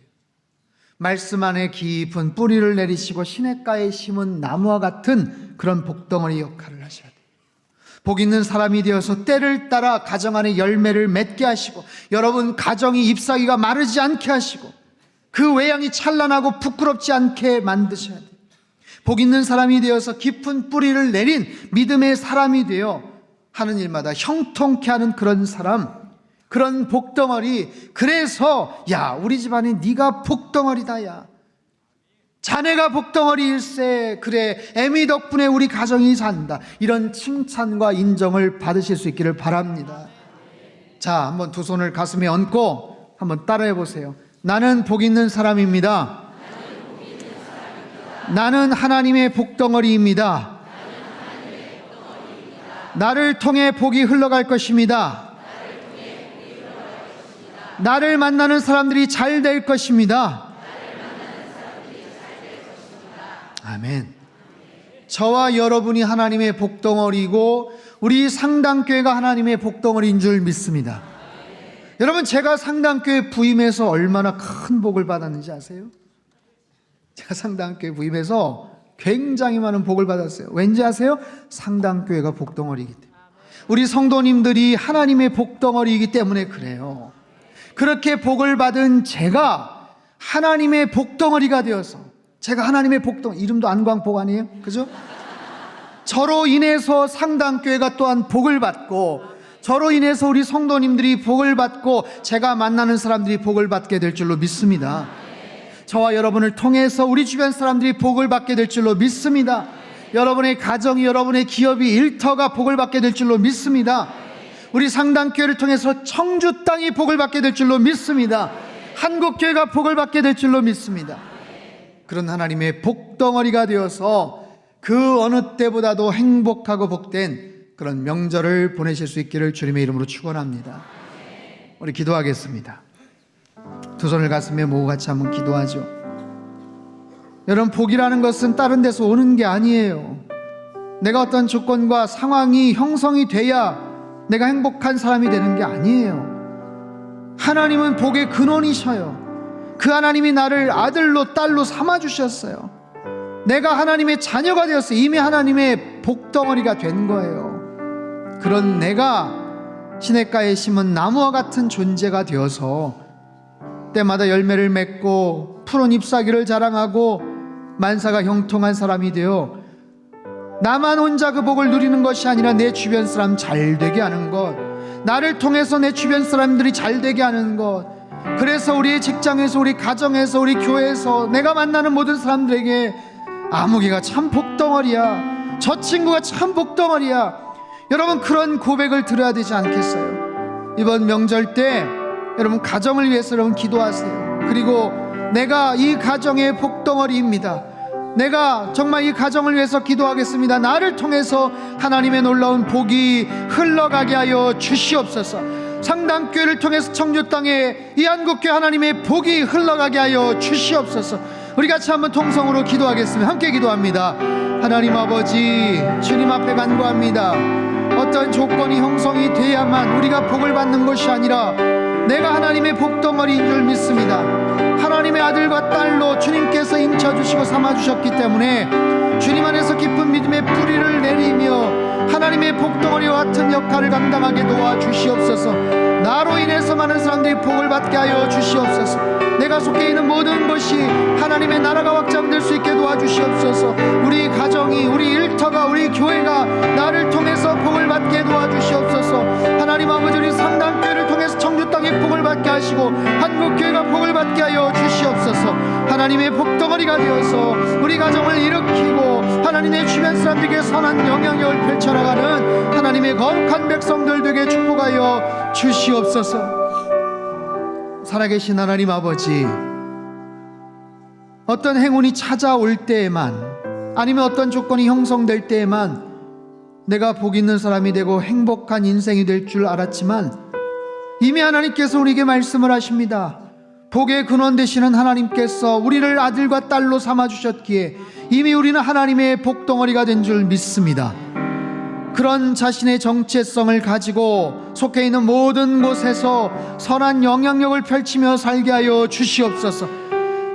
말씀 안에 깊은 뿌리를 내리시고 시냇가에 심은 나무와 같은 그런 복덩어리 역할을 하셔야 돼요. 복 있는 사람이 되어서 때를 따라 가정 안에 열매를 맺게 하시고 여러분 가정이 잎사귀가 마르지 않게 하시고 그 외양이 찬란하고 부끄럽지 않게 만드셔야 돼요. 복 있는 사람이 되어서 깊은 뿌리를 내린 믿음의 사람이 되어 하는 일마다 형통케 하는 그런 사람, 그런 복덩어리. 그래서 야, 우리 집안에 네가 복덩어리다. 야, 자네가 복덩어리일세. 그래, 애미 덕분에 우리 가정이 산다. 이런 칭찬과 인정을 받으실 수 있기를 바랍니다. 자, 한번 두 손을 가슴에 얹고 한번 따라해 보세요. 나는 복 있는 사람입니다. 나는 하나님의 복덩어리입니다. 나를 통해 복이 흘러갈 것입니다. 나를 만나는 사람들이 잘 될 것입니다. 아멘. 저와 여러분이 하나님의 복덩어리고 우리 상당교회가 하나님의 복덩어리인 줄 믿습니다. 여러분, 제가 상당교회 부임해서 얼마나 큰 복을 받았는지 아세요? 제가 상당교회 부임해서 굉장히 많은 복을 받았어요. 왠지 아세요? 상당교회가 복덩어리이기 때문에. 우리 성도님들이 하나님의 복덩어리이기 때문에 그래요. 그렇게 복을 받은 제가 하나님의 복덩어리가 되어서, 제가 하나님의 복덩어리, 이름도 안광복 아니에요? 그죠? 저로 인해서 상당교회가 또한 복을 받고, 저로 인해서 우리 성도님들이 복을 받고 제가 만나는 사람들이 복을 받게 될 줄로 믿습니다. 저와 여러분을 통해서 우리 주변 사람들이 복을 받게 될 줄로 믿습니다. 여러분의 가정이, 여러분의 기업이, 일터가 복을 받게 될 줄로 믿습니다. 우리 상당교회를 통해서 청주 땅이 복을 받게 될 줄로 믿습니다. 한국교회가 복을 받게 될 줄로 믿습니다. 그런 하나님의 복덩어리가 되어서 그 어느 때보다도 행복하고 복된 그런 명절을 보내실 수 있기를 주님의 이름으로 축원합니다. 우리 기도하겠습니다. 두 손을 가슴에 모으고 같이 한번 기도하죠. 여러분, 복이라는 것은 다른 데서 오는 게 아니에요. 내가 어떤 조건과 상황이 형성이 돼야 내가 행복한 사람이 되는 게 아니에요. 하나님은 복의 근원이셔요. 그 하나님이 나를 아들로 딸로 삼아주셨어요. 내가 하나님의 자녀가 되었어요. 이미 하나님의 복덩어리가 된 거예요. 그런 내가 시냇가에 심은 나무와 같은 존재가 되어서 때마다 열매를 맺고 푸른 잎사귀를 자랑하고 만사가 형통한 사람이 되어 나만 혼자 그 복을 누리는 것이 아니라 내 주변 사람 잘 되게 하는 것, 나를 통해서 내 주변 사람들이 잘 되게 하는 것, 그래서 우리의 직장에서, 우리 가정에서, 우리 교회에서 내가 만나는 모든 사람들에게 아무개가 참 복덩어리야, 저 친구가 참 복덩어리야. 여러분, 그런 고백을 들어야 되지 않겠어요? 이번 명절 때 여러분 가정을 위해서 여러분 기도하세요. 그리고 내가 이 가정의 복덩어리입니다. 내가 정말 이 가정을 위해서 기도하겠습니다. 나를 통해서 하나님의 놀라운 복이 흘러가게 하여 주시옵소서. 상당교회를 통해서 청주 땅에 이 한국교회 하나님의 복이 흘러가게 하여 주시옵소서. 우리 같이 한번 통성으로 기도하겠습니다. 함께 기도합니다. 하나님 아버지, 주님 앞에 간구합니다. 어떤 조건이 형성이 돼야만 우리가 복을 받는 것이 아니라 내가 하나님의 복덩어리인 줄 믿습니다. 하나님의 아들과 딸로 주님께서 인쳐주시고 삼아주셨기 때문에 주님 안에서 깊은 믿음의 뿌리를 내리며 하나님의 복덩어리와 같은 역할을 감당하게 도와주시옵소서. 나로 인해서 많은 사람들이 복을 받게 하여 주시옵소서. 내가 속해 있는 모든 것이 하나님의 나라가 확장될 수 있게 도와주시옵소서. 우리 가정이, 우리 일터가, 우리 교회가 나를 통해서 복을 받게 도와주시옵소서. 하나님 아버지, 우리 상당교회를 통해서 청주 땅에 복을 받게 하시고 한국교회가 복을 받게 하여 주시옵소서. 하나님의 복덩어리가 되어서 우리 가정을 일으키고 하나님의 주변 사람들에게 선한 영향력을 펼쳐나가는 하나님의 거룩한 백성들 되게 축복하여 주시옵소서. 살아계신 하나님 아버지, 어떤 행운이 찾아올 때에만, 아니면 어떤 조건이 형성될 때에만 내가 복 있는 사람이 되고 행복한 인생이 될 줄 알았지만 이미 하나님께서 우리에게 말씀을 하십니다. 복의 근원 되시는 하나님께서 우리를 아들과 딸로 삼아주셨기에 이미 우리는 하나님의 복덩어리가 된 줄 믿습니다. 그런 자신의 정체성을 가지고 속해 있는 모든 곳에서 선한 영향력을 펼치며 살게 하여 주시옵소서.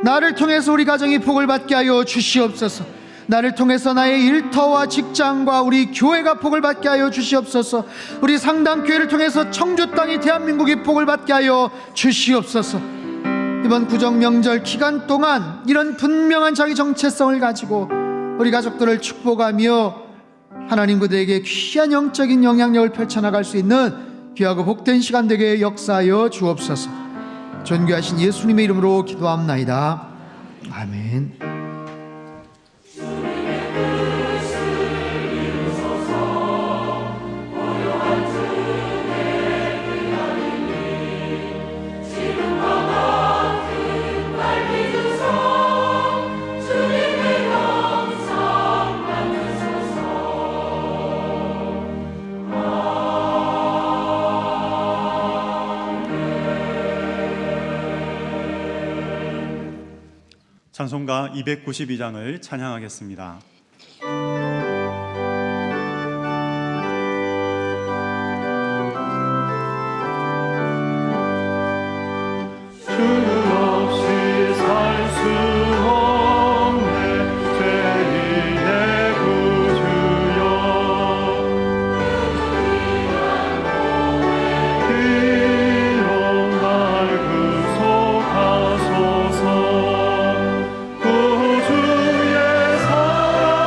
나를 통해서 우리 가정이 복을 받게 하여 주시옵소서. 나를 통해서 나의 일터와 직장과 우리 교회가 복을 받게 하여 주시옵소서. 우리 상당교회를 통해서 청주 땅이, 대한민국이 복을 받게 하여 주시옵소서. 이번 구정명절 기간 동안 이런 분명한 자기 정체성을 가지고 우리 가족들을 축복하며 하나님 그들에게 귀한 영적인 영향력을 펼쳐나갈 수 있는 귀하고 복된 시간 되게 역사하여 주옵소서. 존귀하신 예수님의 이름으로 기도합나이다. 아멘. 찬송가 292장을 찬양하겠습니다. 구주의 사랑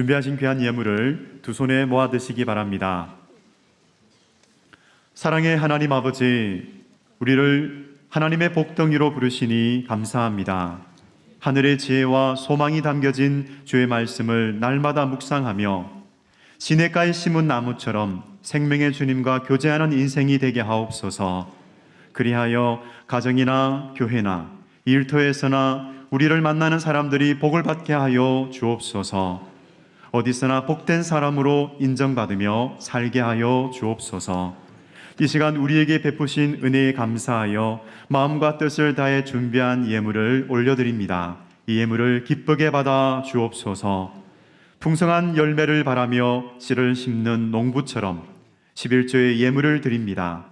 준비하신 귀한 예물을 두 손에 모아 드시기 바랍니다. 사랑의 하나님 아버지, 우리를 하나님의 복덩이로 부르시니 감사합니다. 하늘의 지혜와 소망이 담겨진 주의 말씀을 날마다 묵상하며 시냇가에 심은 나무처럼 생명의 주님과 교제하는 인생이 되게 하옵소서. 그리하여 가정이나 교회나 일터에서나 우리를 만나는 사람들이 복을 받게 하여 주옵소서. 어디서나 복된 사람으로 인정받으며 살게 하여 주옵소서. 이 시간 우리에게 베푸신 은혜에 감사하여 마음과 뜻을 다해 준비한 예물을 올려드립니다. 이 예물을 기쁘게 받아 주옵소서. 풍성한 열매를 바라며 씨를 심는 농부처럼 11조의 예물을 드립니다.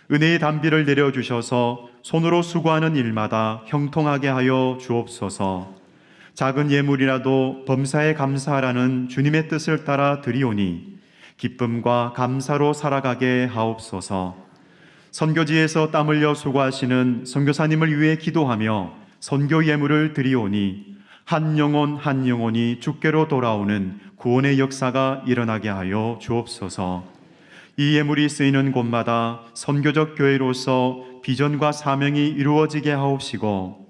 은혜의 단비를 내려주셔서 손으로 수고하는 일마다 형통하게 하여 주옵소서. 작은 예물이라도 범사에 감사하라는 주님의 뜻을 따라 드리오니 기쁨과 감사로 살아가게 하옵소서. 선교지에서 땀 흘려 수고하시는 선교사님을 위해 기도하며 선교 예물을 드리오니 한 영혼 한 영혼이 주께로 돌아오는 구원의 역사가 일어나게 하여 주옵소서. 이 예물이 쓰이는 곳마다 선교적 교회로서 비전과 사명이 이루어지게 하옵시고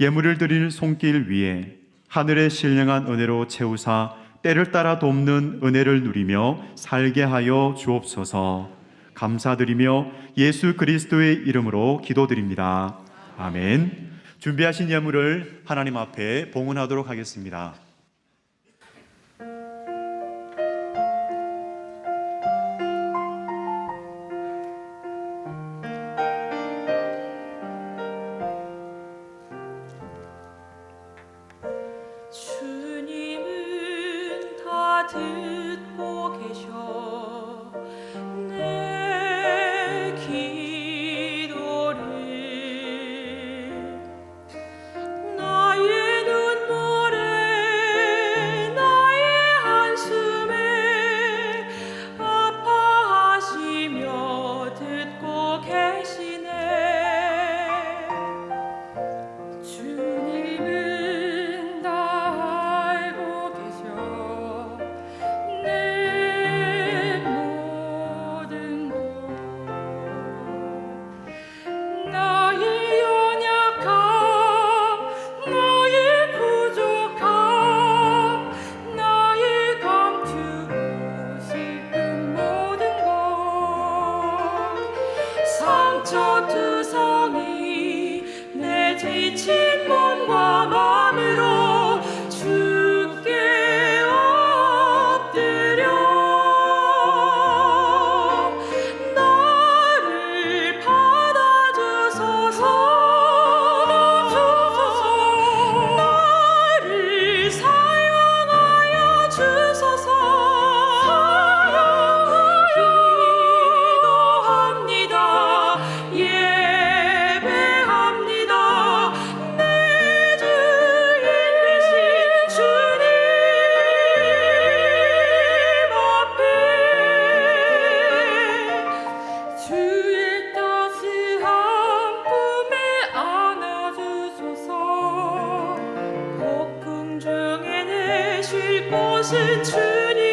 예물을 드릴 손길 위에 하늘의 신령한 은혜로 채우사 때를 따라 돕는 은혜를 누리며 살게 하여 주옵소서. 감사드리며 예수 그리스도의 이름으로 기도드립니다. 아멘. 준비하신 예물을 하나님 앞에 봉헌하도록 하겠습니다. 주님은 다 듣고 계셔 내 기도를 나의 눈물에 나의 한숨에 아파하시며 듣고 계시네. 주님은 다 알고 계셔 내 모든 것 나의 연약함 나의 부족함 나의 감추고 싶은 모든 것 상처투성이 내 지친 몸과 마음으로 주께 엎드려 나를 받아주소서 나를 사용하여 주소서 기도합니다. 예배합니다. 내 주인이신 주님 앞에 주의 따스한 품에 안아주소서. 폭풍 중에 내 쉴 곳은 주님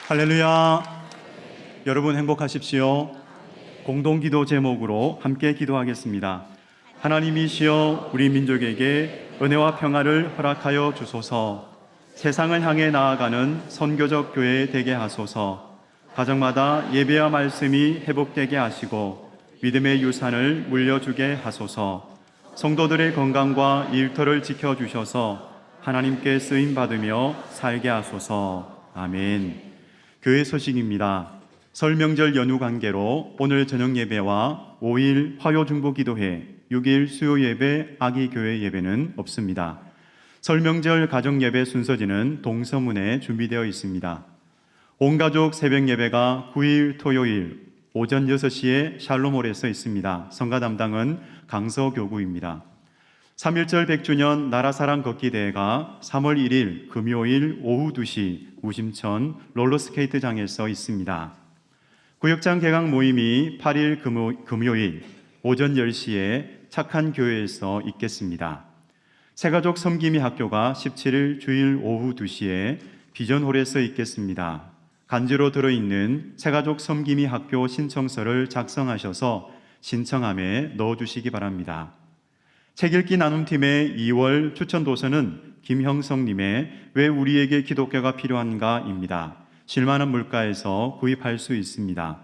할렐루야. 여러분 행복하십시오. 공동기도 제목으로 함께 기도하겠습니다. 하나님이시여 우리 민족에게 은혜와 평화를 허락하여 주소서. 세상을 향해 나아가는 선교적 교회 되게 하소서. 가정마다 예배와 말씀이 회복되게 하시고 믿음의 유산을 물려주게 하소서. 성도들의 건강과 일터를 지켜주셔서 하나님께 쓰임받으며 살게 하소서. 아멘. 교회 소식입니다. 설 명절 연휴 관계로 오늘 저녁 예배와 5일 화요 중보 기도회, 6일 수요 예배, 아기 교회 예배는 없습니다. 설 명절 가정 예배 순서지는 동서문에 준비되어 있습니다. 온 가족 새벽 예배가 9일 토요일 오전 6시에 샬롬홀에서 있습니다. 성가 담당은 강서 교구입니다. 3.1절 100주년 나라사랑 걷기 대회가 3월 1일 금요일 오후 2시 우심천 롤러스케이트장에서 있습니다. 구역장 개강 모임이 8일 금요일 오전 10시에 착한 교회에서 있겠습니다. 새가족 섬김이 학교가 17일 주일 오후 2시에 비전홀에서 있겠습니다. 간지로 들어있는 새가족 섬김이 학교 신청서를 작성하셔서 신청함에 넣어주시기 바랍니다. 책 읽기 나눔팀의 2월 추천 도서는 김형성님의 왜 우리에게 기독교가 필요한가입니다. 실만한 물가에서 구입할 수 있습니다.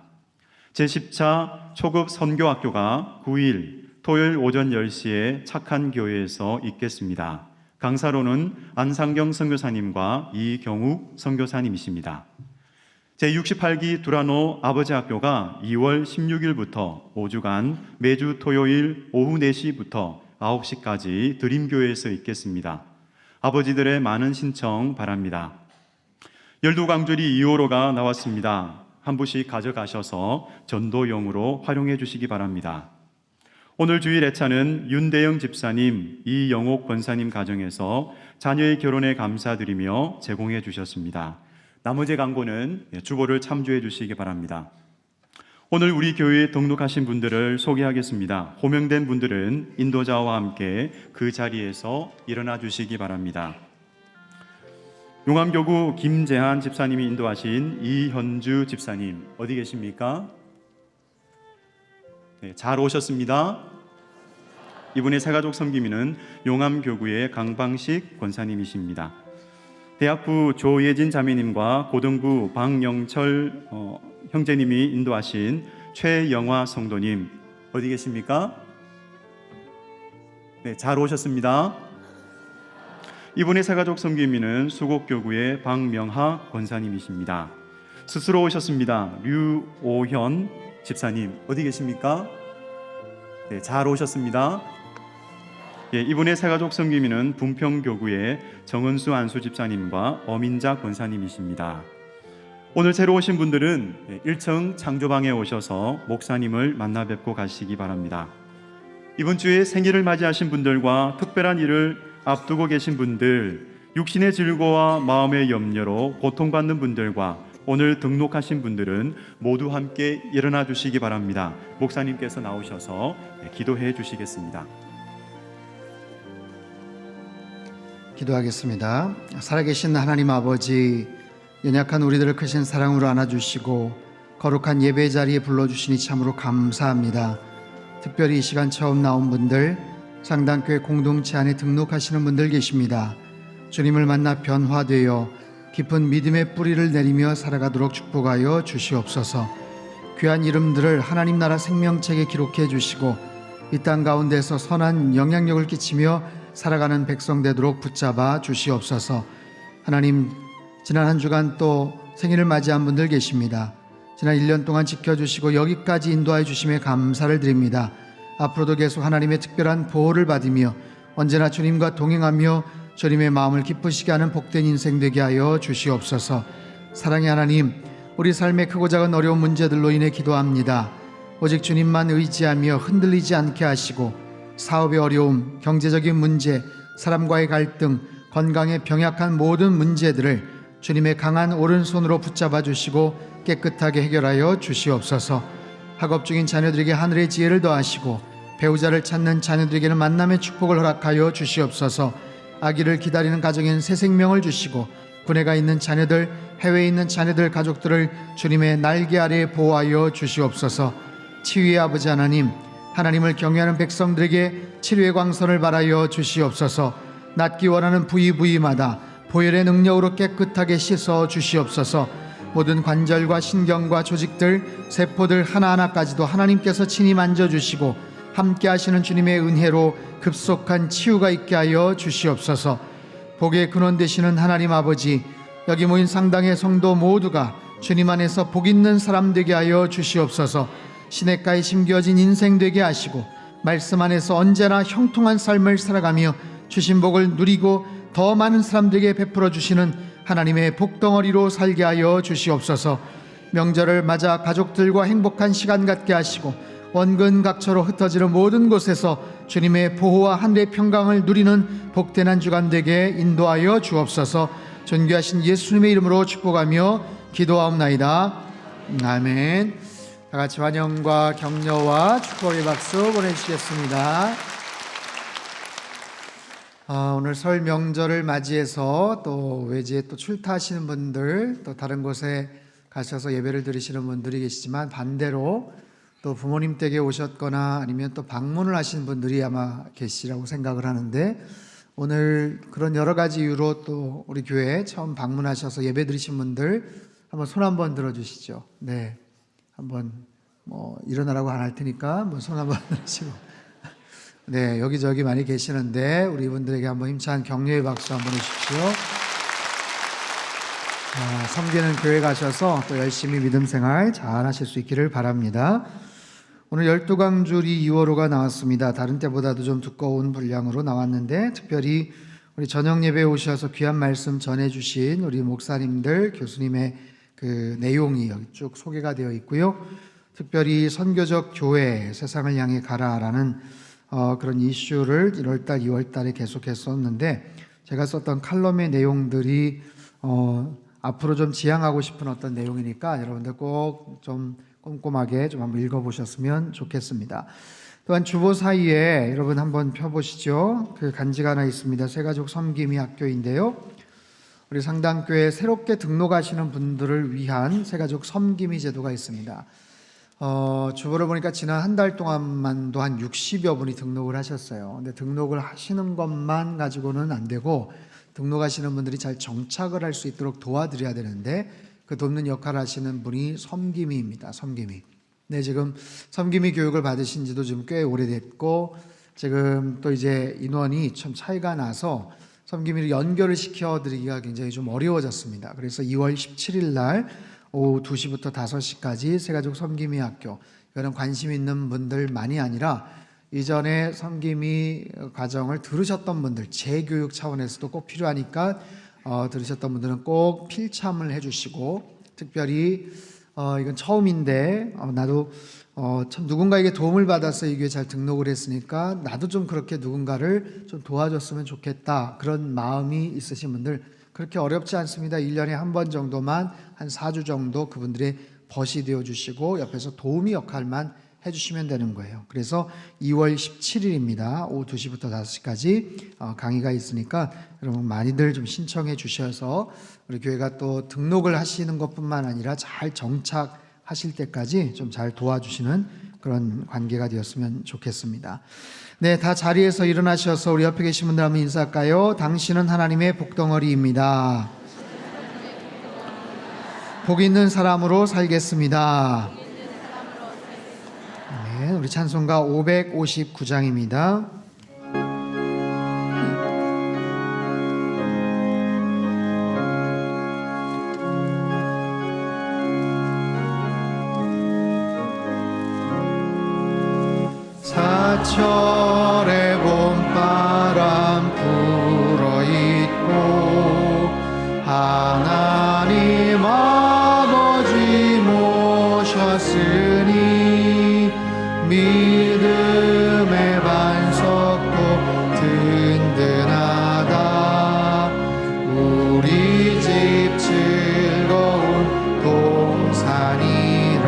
제10차 초급 선교학교가 9일 토요일 오전 10시에 착한 교회에서 있겠습니다. 강사로는 안상경 선교사님과 이경욱 선교사님이십니다. 제68기 두라노 아버지 학교가 2월 16일부터 5주간 매주 토요일 오후 4시부터 9시까지 드림교회에서 있겠습니다. 아버지들의 많은 신청 바랍니다. 열두광주리 2호로가 나왔습니다. 한 부씩 가져가셔서 전도용으로 활용해 주시기 바랍니다. 오늘 주일 애차는 윤대영 집사님, 이영옥 권사님 가정에서 자녀의 결혼에 감사드리며 제공해 주셨습니다. 나머지 광고는 주보를 참조해 주시기 바랍니다. 오늘 우리 교회에 등록하신 분들을 소개하겠습니다. 호명된 분들은 인도자와 함께 그 자리에서 일어나 주시기 바랍니다. 용암교구 김재한 집사님이 인도하신 이현주 집사님 어디 계십니까? 네, 잘 오셨습니다. 이분의 새가족 섬김이는 용암교구의 강방식 권사님이십니다. 대학부 조예진 자매님과 고등부 박영철 형제님이 인도하신 최영화 성도님 어디 계십니까? 네, 잘 오셨습니다. 이분의 새가족 섬김이는 수곡교구의 박명하 권사님이십니다. 스스로 오셨습니다. 류오현 집사님 어디 계십니까? 네, 잘 오셨습니다. 예, 이분의 새가족 섬김이는 분평교구의 정은수 안수 집사님과 어민자 권사님이십니다. 오늘 새로 오신 분들은 1층 창조방에 오셔서 목사님을 만나 뵙고 가시기 바랍니다. 이번 주에 생일을 맞이하신 분들과 특별한 일을 앞두고 계신 분들, 육신의 질고와 마음의 염려로 고통받는 분들과 오늘 등록하신 분들은 모두 함께 일어나 주시기 바랍니다. 목사님께서 나오셔서 기도해 주시겠습니다. 기도하겠습니다. 살아계신 하나님 아버지, 연약한 우리들을 크신 사랑으로 안아주시고 거룩한 예배 자리에 불러주시니 참으로 감사합니다. 특별히 이 시간 처음 나온 분들, 상당교회 공동체 안에 등록하시는 분들 계십니다. 주님을 만나 변화되어 깊은 믿음의 뿌리를 내리며 살아가도록 축복하여 주시옵소서. 귀한 이름들을 하나님 나라 생명책에 기록해 주시고 이 땅 가운데서 선한 영향력을 끼치며 살아가는 백성 되도록 붙잡아 주시옵소서. 하나님, 지난 한 주간 또 생일을 맞이한 분들 계십니다. 지난 1년 동안 지켜주시고 여기까지 인도하여 주심에 감사를 드립니다. 앞으로도 계속 하나님의 특별한 보호를 받으며 언제나 주님과 동행하며 주님의 마음을 기쁘시게 하는 복된 인생 되게 하여 주시옵소서. 사랑의 하나님, 우리 삶의 크고 작은 어려운 문제들로 인해 기도합니다. 오직 주님만 의지하며 흔들리지 않게 하시고 사업의 어려움, 경제적인 문제, 사람과의 갈등, 건강에 병약한 모든 문제들을 주님의 강한 오른손으로 붙잡아 주시고 깨끗하게 해결하여 주시옵소서. 학업 중인 자녀들에게 하늘의 지혜를 더하시고 배우자를 찾는 자녀들에게는 만남의 축복을 허락하여 주시옵소서. 아기를 기다리는 가정엔 새 생명을 주시고 군에 가 있는 자녀들 해외에 있는 자녀들 가족들을 주님의 날개 아래 보호하여 주시옵소서. 치유의 아버지 하나님, 하나님을 경외하는 백성들에게 치료의 광선을 발하여 주시옵소서. 낫기 원하는 부위마다 보혈의 능력으로 깨끗하게 씻어 주시옵소서. 모든 관절과 신경과 조직들, 세포들 하나하나까지도 하나님께서 친히 만져주시고 함께 하시는 주님의 은혜로 급속한 치유가 있게 하여 주시옵소서. 복의 근원 되시는 하나님 아버지, 여기 모인 상당의 성도 모두가 주님 안에서 복 있는 사람 되게 하여 주시옵소서. 시냇가에 심겨진 인생 되게 하시고 말씀 안에서 언제나 형통한 삶을 살아가며 주신 복을 누리고 더 많은 사람들에게 베풀어 주시는 하나님의 복덩어리로 살게 하여 주시옵소서. 명절을 맞아 가족들과 행복한 시간 갖게 하시고 원근 각처로 흩어지는 모든 곳에서 주님의 보호와 하늘의 평강을 누리는 복된 한 주간 되게 인도하여 주옵소서. 존귀하신 예수님의 이름으로 축복하며 기도하옵나이다. 아멘. 다 같이 환영과 격려와 축복의 박수 보내주시겠습니다. 오늘 설 명절을 맞이해서 또 외지에 또 출타하시는 분들, 또 다른 곳에 가셔서 예배를 드리시는 분들이 계시지만 반대로 또 부모님 댁에 오셨거나 아니면 또 방문을 하신 분들이 아마 계시라고 생각을 하는데, 오늘 그런 여러 가지 이유로 또 우리 교회에 처음 방문하셔서 예배 드리신 분들 한번 손 한번 들어주시죠. 네, 한번 일어나라고 안 할 테니까 한번 손 한번 들으시고, 네, 여기저기 많이 계시는데 우리 이분들에게 한번 힘찬 격려의 박수 한번 해주십시오. 섬기는 교회 가셔서 또 열심히 믿음 생활 잘 하실 수 있기를 바랍니다. 오늘 12강줄이 2월호가 나왔습니다. 다른 때보다도 좀 두꺼운 분량으로 나왔는데, 특별히 우리 저녁 예배에 오셔서 귀한 말씀 전해주신 우리 목사님들, 교수님의 그 내용이 여기 쭉 소개가 되어 있고요. 특별히 선교적 교회, 세상을 향해 가라라는 그런 이슈를 1월달, 2월달에 계속 했었는데, 제가 썼던 칼럼의 내용들이 앞으로 좀 지향하고 싶은 어떤 내용이니까 여러분들 꼭 좀 꼼꼼하게 좀 한번 읽어보셨으면 좋겠습니다. 또한 주보 사이에 여러분 한번 펴보시죠. 그 간지가 하나 있습니다. 새가족 섬김이 학교인데요. 우리 상당교회에 새롭게 등록하시는 분들을 위한 새가족 섬김이 제도가 있습니다. 주보를 보니까 지난 한 달 동안만도 한 60여 분이 등록을 하셨어요. 근데 등록을 하시는 것만 가지고는 안 되고, 등록하시는 분들이 잘 정착을 할 수 있도록 도와드려야 되는데, 그 돕는 역할을 하시는 분이 섬김이입니다. 섬김이. 네, 지금 섬김이 교육을 받으신 지도 지금 꽤 오래됐고, 지금 또 이제 인원이 참 차이가 나서 섬김이를 연결을 시켜드리기가 굉장히 좀 어려워졌습니다. 그래서 2월 17일 날 오후 2시부터 5시까지 새가족 섬김이 학교, 이거는 관심 있는 분들만이 아니라 이전에 섬김이 과정을 들으셨던 분들, 재교육 차원에서도 꼭 필요하니까 들으셨던 분들은 꼭 필참을 해주시고, 특별히 이건 처음인데 나도 참 누군가에게 도움을 받아서 이 교회에 잘 등록을 했으니까 나도 좀 그렇게 누군가를 좀 도와줬으면 좋겠다, 그런 마음이 있으신 분들, 그렇게 어렵지 않습니다. 1년에 한 번 정도만 한 4주 정도 그분들의 벗이 되어주시고 옆에서 도우미 역할만 해주시면 되는 거예요. 그래서 2월 17일입니다. 오후 2시부터 5시까지 강의가 있으니까 여러분 많이들 좀 신청해 주셔서 우리 교회가 또 등록을 하시는 것뿐만 아니라 잘 정착하실 때까지 좀 잘 도와주시는 그런 관계가 되었으면 좋겠습니다. 네, 다 자리에서 일어나셔서 우리 옆에 계신 분들 한번 인사할까요? 당신은 하나님의 복덩어리입니다. 복 있는 사람으로 살겠습니다. 네, 우리 찬송가 559장입니다. 사철의 봄바람 불어있고 하나님 아버지 모셨으니 믿음의 반석도 든든하다. 우리 집 즐거운 동산이라.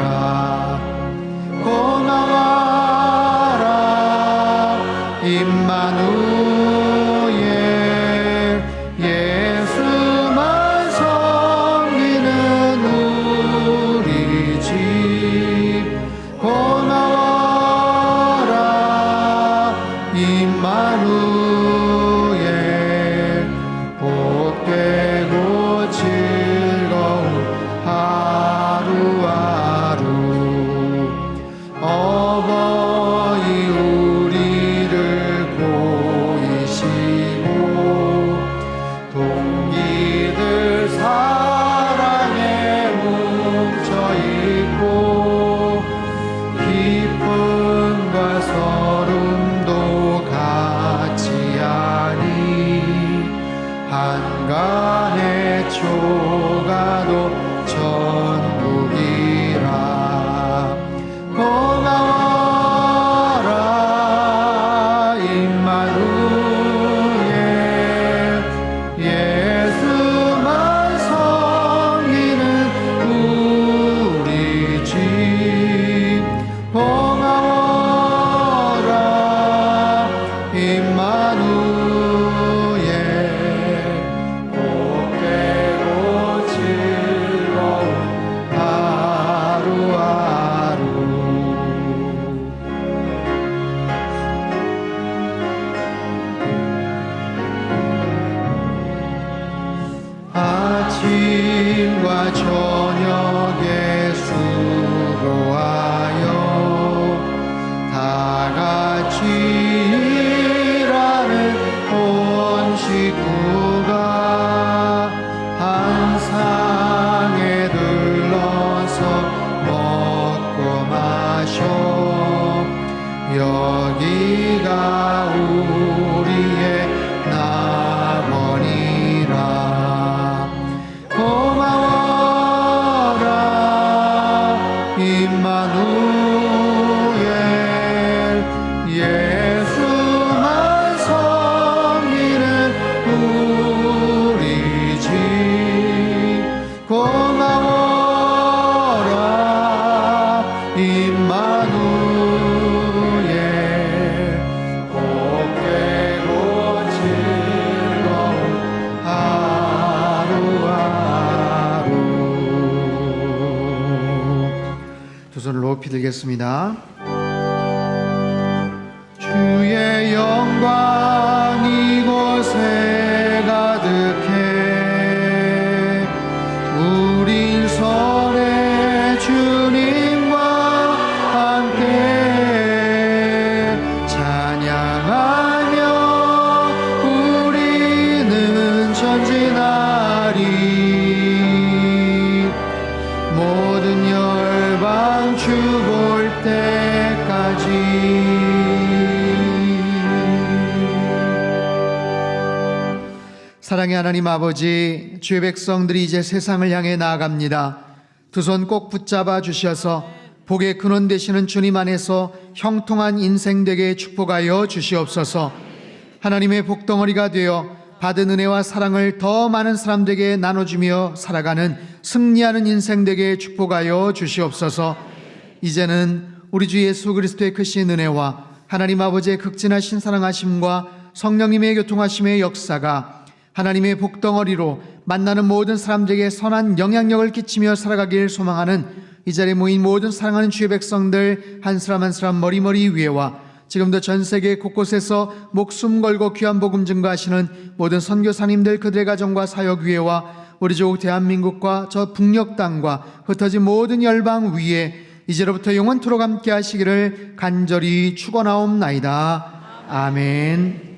고마워라 임마누엘, 예수만 섬기는 임마누엘 예수만 섬기는 우리 집 고마워라 임마누엘 복되고 즐거운 하루하루. 두 손을 높이 들겠습니다. 주의 영광 이곳에 가득해 우린 선의 주님과 함께 찬양하며 우리는 전진하리 모든 열방 주 볼 때까지. 사랑의 하나님 아버지, 주의 백성들이 이제 세상을 향해 나아갑니다. 두 손 꼭 붙잡아 주셔서 복의 근원 되시는 주님 안에서 형통한 인생 되게 축복하여 주시옵소서. 하나님의 복덩어리가 되어 받은 은혜와 사랑을 더 많은 사람들에게 나눠주며 살아가는 승리하는 인생 되게 축복하여 주시옵소서. 이제는 우리 주 예수 그리스도의 크신 은혜와 하나님 아버지의 극진하신 사랑하심과 성령님의 교통하심의 역사가 하나님의 복덩어리로 만나는 모든 사람들에게 선한 영향력을 끼치며 살아가길 소망하는 이 자리에 모인 모든 사랑하는 주의 백성들 한 사람 한 사람 머리머리 위에와 지금도 전 세계 곳곳에서 목숨 걸고 귀한 복음 증거하시는 모든 선교사님들 그들의 가정과 사역 위에와 우리 조 대한민국과 저 북녘 땅과 흩어진 모든 열방 위에 이제로부터 영원토록 함께 하시기를 간절히 축원하옵나이다. 아멘.